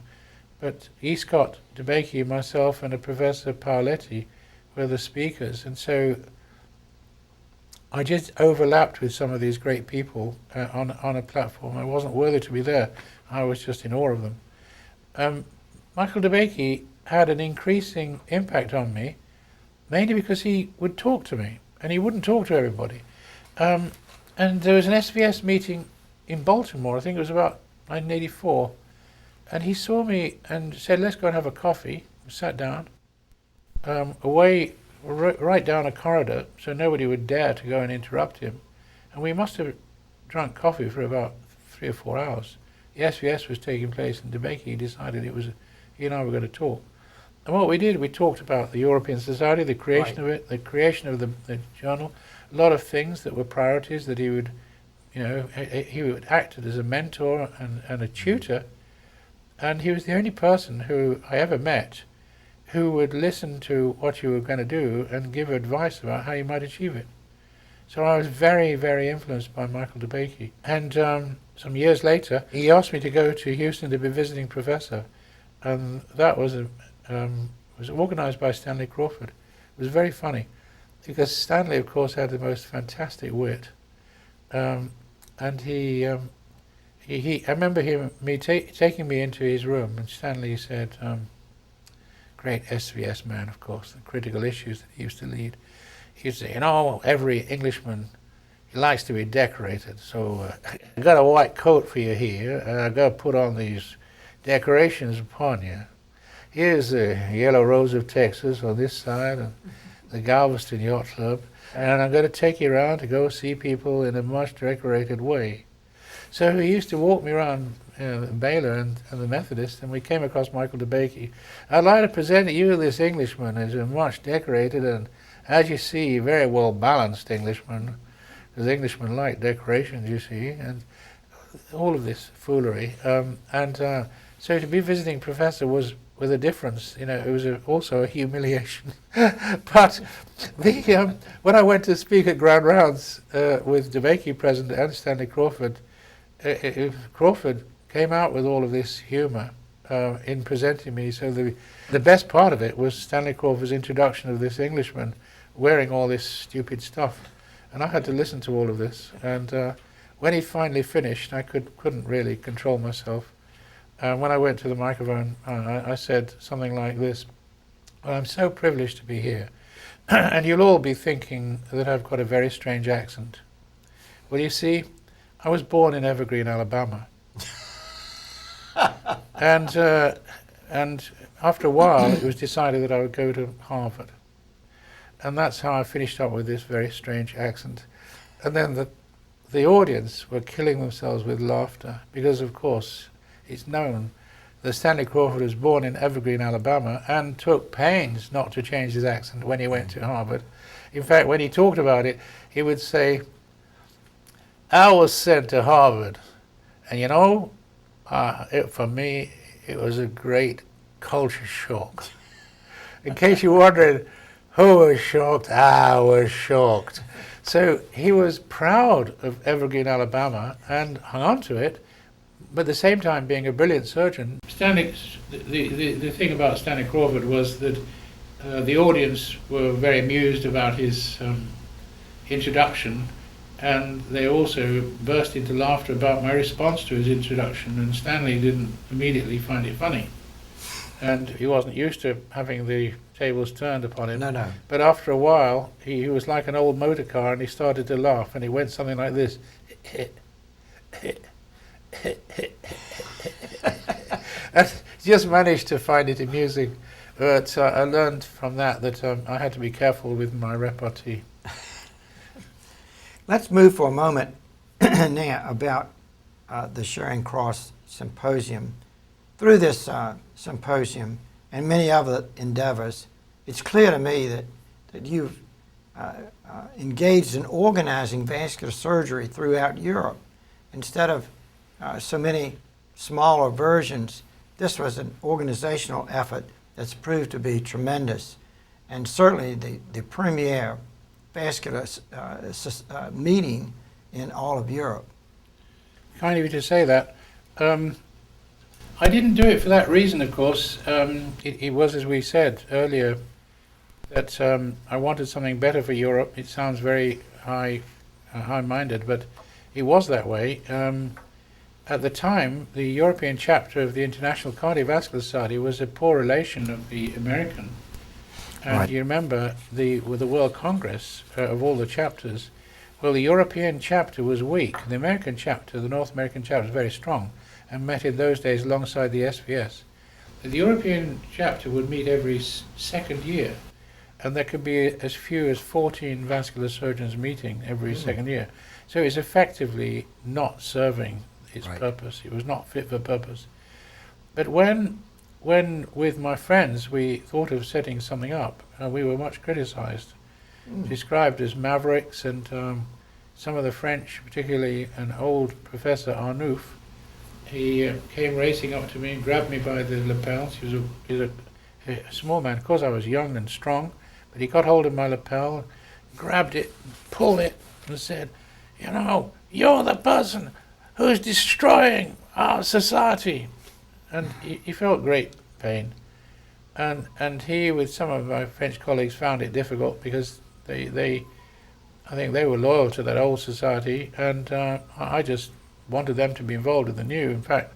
[SPEAKER 2] but Scott DeBakey, myself, and a Professor Paoletti were the speakers, and so I just overlapped with some of these great people on a platform. I wasn't worthy to be there. I was just in awe of them. Michael DeBakey had an increasing impact on me, mainly because he would talk to me, and he wouldn't talk to everybody. And there was an SVS meeting in Baltimore, I think it was about 1984, and he saw me and said, "Let's go and have a coffee." We sat down, right down a corridor, so nobody would dare to go and interrupt him. And we must have drunk coffee for about 3 or 4 hours. The SVS was taking place, and DeBakey decided he and I were going to talk. And what we did, we talked about the European Society, the creation of it, the creation of the journal, a lot of things that were priorities that he would, he would act as a mentor and a tutor. And he was the only person who I ever met who would listen to what you were going to do and give advice about how you might achieve it. So I was very, very influenced by Michael DeBakey. And some years later, he asked me to go to Houston to be visiting professor. And that was organized by Stanley Crawford. It was very funny, because Stanley, of course, had the most fantastic wit. and I remember taking me into his room, and Stanley said, great SVS man, of course, the critical issues that he used to lead. He used to say, every Englishman, he likes to be decorated, so I got a white coat for you here, and I got to put on these decorations upon you. Here's the Yellow Rose of Texas on this side, and the Galveston Yacht Club, and I'm going to take you around to go see people in a much decorated way. So he used to walk me around Baylor and the Methodist, and we came across Michael DeBakey. I'd like to present to you this Englishman as a much decorated and, as you see, very well balanced Englishman, because Englishmen like decorations, you see, and all of this foolery. So to be visiting professor was with a difference, it was also a humiliation. But when I went to speak at Grand Rounds with DeBakey present and Stanley Crawford, Crawford came out with all of this humour in presenting me. So the best part of it was Stanley Crawford's introduction of this Englishman wearing all this stupid stuff, and I had to listen to all of this. And when he finally finished, I couldn't really control myself. When I went to the microphone, I said something like this: I'm so privileged to be here, and you'll all be thinking that I've got a very strange accent. Well, you see, I was born in Evergreen, Alabama. And after a while, it was decided that I would go to Harvard. And that's how I finished up with this very strange accent. And then the audience were killing themselves with laughter, because, of course, it's known that Stanley Crawford was born in Evergreen, Alabama, and took pains not to change his accent when he went to Harvard. In fact, when he talked about it, he would say, I was sent to Harvard, and for me, it was a great culture shock. In case you're wondering who was shocked, I was shocked. So he was proud of Evergreen, Alabama, and hung on to it, but at the same time being a brilliant surgeon. The thing about Stanley Crawford was that the audience were very amused about his introduction, and they also burst into laughter about my response to his introduction, and Stanley didn't immediately find it funny. And he wasn't used to having the tables turned upon him.
[SPEAKER 1] No.
[SPEAKER 2] But after a while, he was like an old motor car, and he started to laugh, and he went something like this. And just managed to find it amusing. But I learned from that I had to be careful with my repartee.
[SPEAKER 1] Let's move for a moment now about the Charing Cross Symposium. Through this symposium and many other endeavors, it's clear to me that you've engaged in organizing vascular surgery throughout Europe. Instead of so many smaller versions, this was an organizational effort that's proved to be tremendous, and certainly the premier vascular meeting in all of Europe.
[SPEAKER 2] Kind of you to say that. I didn't do it for that reason, of course. It was, as we said earlier, that I wanted something better for Europe. It sounds very high-minded, but it was that way. At the time, the European chapter of the International Cardiovascular Society was a poor relation of the American. And right. You remember with the World Congress of all the chapters, well, the European chapter was weak. The American chapter, the North American chapter, was very strong and met in those days alongside the SVS. The European chapter would meet every second year, and there could be as few as 14 vascular surgeons meeting every second year. So it's effectively not serving its purpose. It was not fit for purpose. But when with my friends we thought of setting something up, we were much criticized, described as mavericks, and some of the French, particularly an old Professor Arnouf, he came racing up to me and grabbed me by the lapels. He was a small man. Of course, I was young and strong, but he got hold of my lapel, grabbed it, pulled it, and said, you're the person who's destroying our society. And he felt great pain. And he, with some of my French colleagues, found it difficult because they I think they were loyal to that old society, and I just wanted them to be involved in the new. In fact,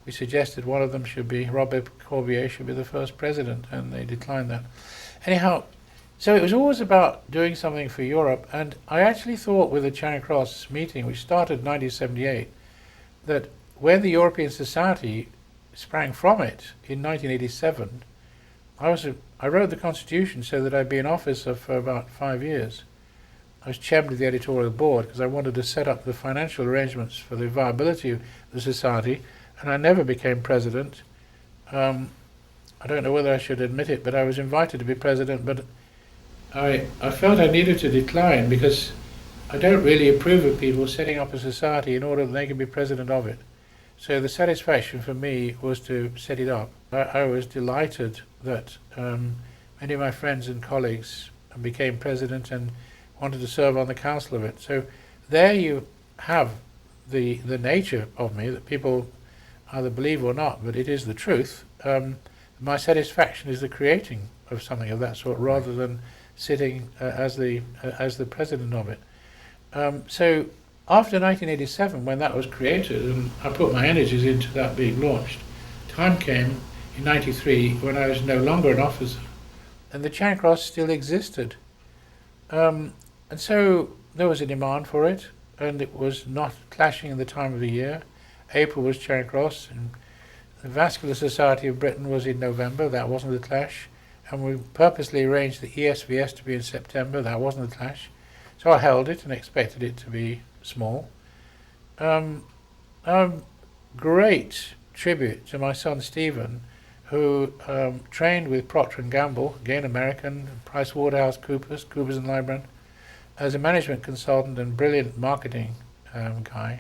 [SPEAKER 2] we suggested one of them should be, Robert Corbier should be the first president, and they declined that. Anyhow, so it was always about doing something for Europe, and I actually thought with the Charing Cross meeting, which started in 1978, that when the European Society sprang from it in 1987, I wrote the Constitution so that I'd be in office for about 5 years. I was chairman of the editorial board because I wanted to set up the financial arrangements for the viability of the society, and I never became president. I don't know whether I should admit it, but I was invited to be president, but I felt I needed to decline because I don't really approve of people setting up a society in order that they can be president of it. So the satisfaction for me was to set it up. I was delighted that many of my friends and colleagues became president and wanted to serve on the council of it. So there you have the nature of me, that people either believe or not, but it is the truth. My satisfaction is the creating of something of that sort rather than sitting as the president of it. So after 1987, when that was created, and I put my energies into that being launched, time came in 93 when I was no longer an officer, and the Charing Cross still existed. And so there was a demand for it, and it was not clashing in the time of the year. April was Charing Cross, and the Vascular Society of Britain was in November. That wasn't a clash. And we purposely arranged the ESVS to be in September. That wasn't a clash. So I held it and expected it to be small. Great tribute to my son Stephen, who trained with Procter & Gamble, again American, PricewaterhouseCoopers, Coopers & Lybrand, as a management consultant and brilliant marketing guy.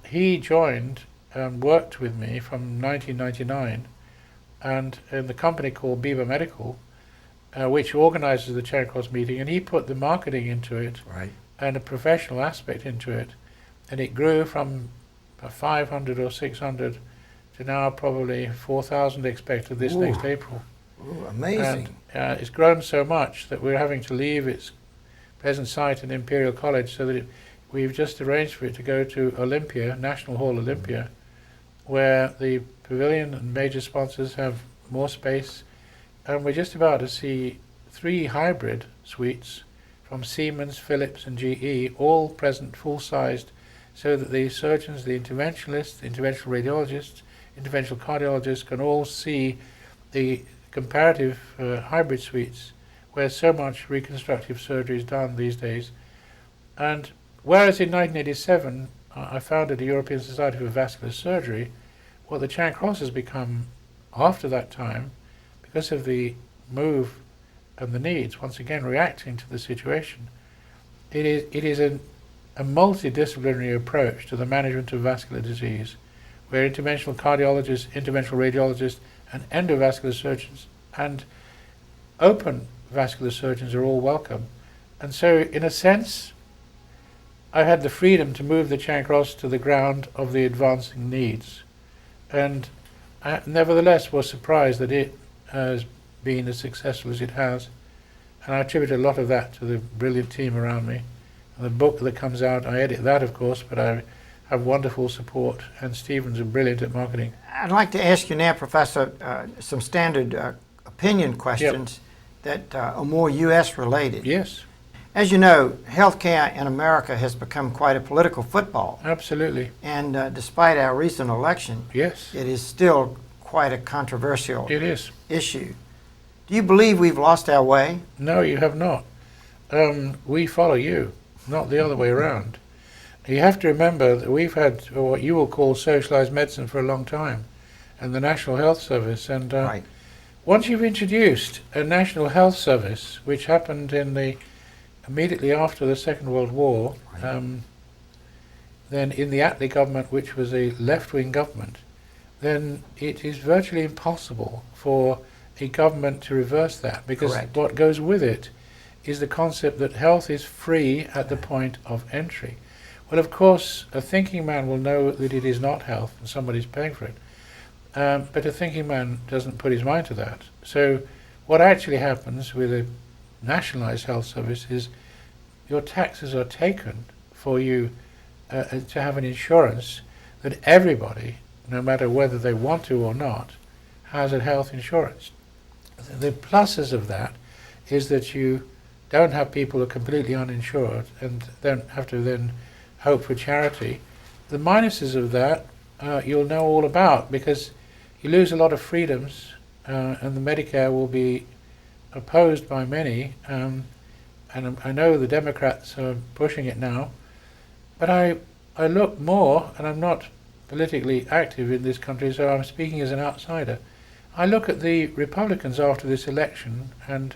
[SPEAKER 2] He joined and worked with me from 1999 and in the company called Beaver Medical, which organizes the Charing Cross meeting, and he put the marketing into it and a professional aspect into it, and it grew from 500 or 600 to now probably 4,000 expected this next April.
[SPEAKER 1] Ooh, amazing.
[SPEAKER 2] And it's grown so much that we're having to leave its present site in Imperial College, so that we've just arranged for it to go to Olympia, National Hall Olympia, where the pavilion and major sponsors have more space, and we're just about to see 3 hybrid suites from Siemens, Philips and GE, all present full-sized, so that the surgeons, the interventionalists, the interventional radiologists, interventional cardiologists can all see the comparative hybrid suites where so much reconstructive surgery is done these days. And whereas in 1987 I founded the European Society for Vascular Surgery, what the Charing Cross has become after that time, because of the move and the needs, once again reacting to the situation, it is a multidisciplinary approach to the management of vascular disease, where interventional cardiologists, interventional radiologists, and endovascular surgeons and open vascular surgeons are all welcome. And so, in a sense, I had the freedom to move the Charing Cross to the ground of the advancing needs. And I nevertheless was surprised that it has been as successful as it has. And I attribute a lot of that to the brilliant team around me. And the book that comes out, I edit that of course, but I have wonderful support, and Stephen's brilliant at marketing.
[SPEAKER 1] I'd like to ask you now, Professor, some standard opinion questions that are more U.S. related.
[SPEAKER 2] Yes.
[SPEAKER 1] As you know, healthcare in America has become quite a political football.
[SPEAKER 2] Absolutely.
[SPEAKER 1] And despite our recent election,
[SPEAKER 2] yes,
[SPEAKER 1] it is still quite a controversial issue. Do you believe we've lost our way?
[SPEAKER 2] No, you have not. We follow you, not the other way around. You have to remember that we've had what you will call socialized medicine for a long time, and the National Health Service. And once you've introduced a National Health Service, which happened immediately after the Second World War, then in the Attlee government, which was a left-wing government, then it is virtually impossible for a government to reverse that, because what goes with it is the concept that health is free at the point of entry. Well, of course, a thinking man will know that it is not health and somebody's paying for it. But a thinking man doesn't put his mind to that. So what actually happens with a nationalized health service is your taxes are taken for you to have an insurance that everybody, no matter whether they want to or not, has a health insurance. The pluses of that is that you don't have people who are completely uninsured and don't have to then hope for charity. The minuses of that you'll know all about, because you lose a lot of freedoms, and the Medicare will be opposed by many, and I know the Democrats are pushing it now, but I look more, and I'm not politically active in this country, so I'm speaking as an outsider. I look at the Republicans after this election, and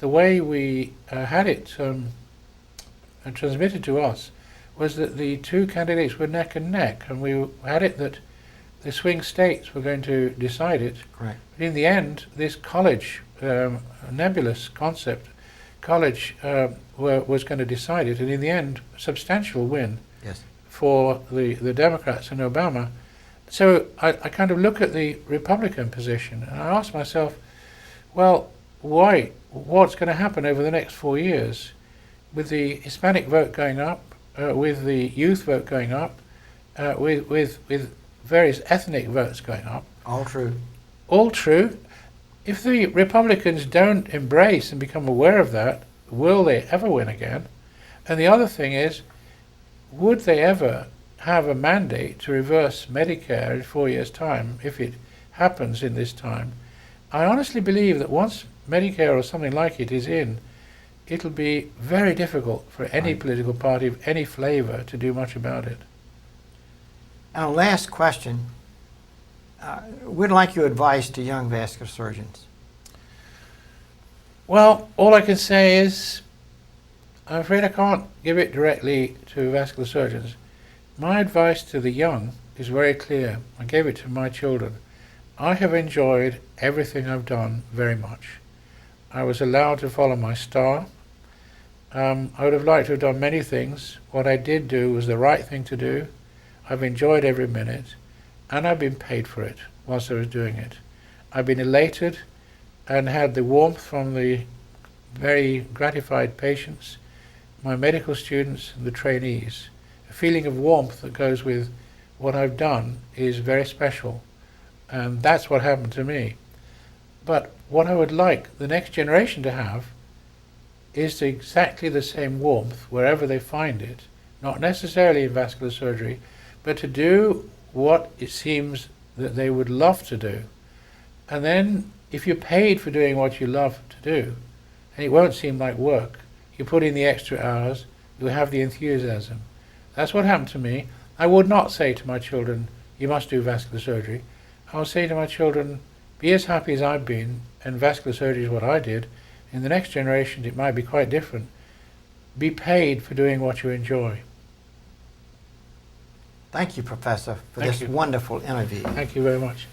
[SPEAKER 2] the way we had it transmitted to us was that the two candidates were neck and neck, and we had it that the swing states were going to decide it.
[SPEAKER 1] Correct.
[SPEAKER 2] But in the end, this college, nebulous concept, college was going to decide it, and in the end, substantial win
[SPEAKER 1] Yes.
[SPEAKER 2] for the Democrats and Obama. So I kind of look at the Republican position, and I ask myself, well, what's going to happen over the next 4 years with the Hispanic vote going up, with the youth vote going up, with various ethnic votes going up?
[SPEAKER 1] All true.
[SPEAKER 2] All true. If the Republicans don't embrace and become aware of that, will they ever win again? And the other thing is, would they ever have a mandate to reverse Medicare in 4 years' time, if it happens in this time? I honestly believe that once Medicare or something like it is in, it'll be very difficult for any political party of any flavor to do much about it.
[SPEAKER 1] And a last question. We'd like your advice to young vascular surgeons.
[SPEAKER 2] Well, all I can say is, I'm afraid I can't give it directly to vascular surgeons. My advice to the young is very clear. I gave it to my children. I have enjoyed everything I've done very much. I was allowed to follow my star. I would have liked to have done many things. What I did do was the right thing to do. I've enjoyed every minute, and I've been paid for it whilst I was doing it. I've been elated and had the warmth from the very gratified patients, my medical students and the trainees. A feeling of warmth that goes with what I've done is very special, and that's what happened to me. But what I would like the next generation to have is exactly the same warmth wherever they find it, not necessarily in vascular surgery, but to do what it seems that they would love to do. And then if you're paid for doing what you love to do, and it won't seem like work, you put in the extra hours, you have the enthusiasm. That's what happened to me. I would not say to my children, you must do vascular surgery. I would say to my children, be as happy as I've been, and vascular surgery is what I did. In the next generation it might be quite different. Be paid for doing what you enjoy.
[SPEAKER 1] Thank you, Professor, for
[SPEAKER 2] Thank
[SPEAKER 1] this
[SPEAKER 2] you.
[SPEAKER 1] wonderful interview.
[SPEAKER 2] Thank you very much.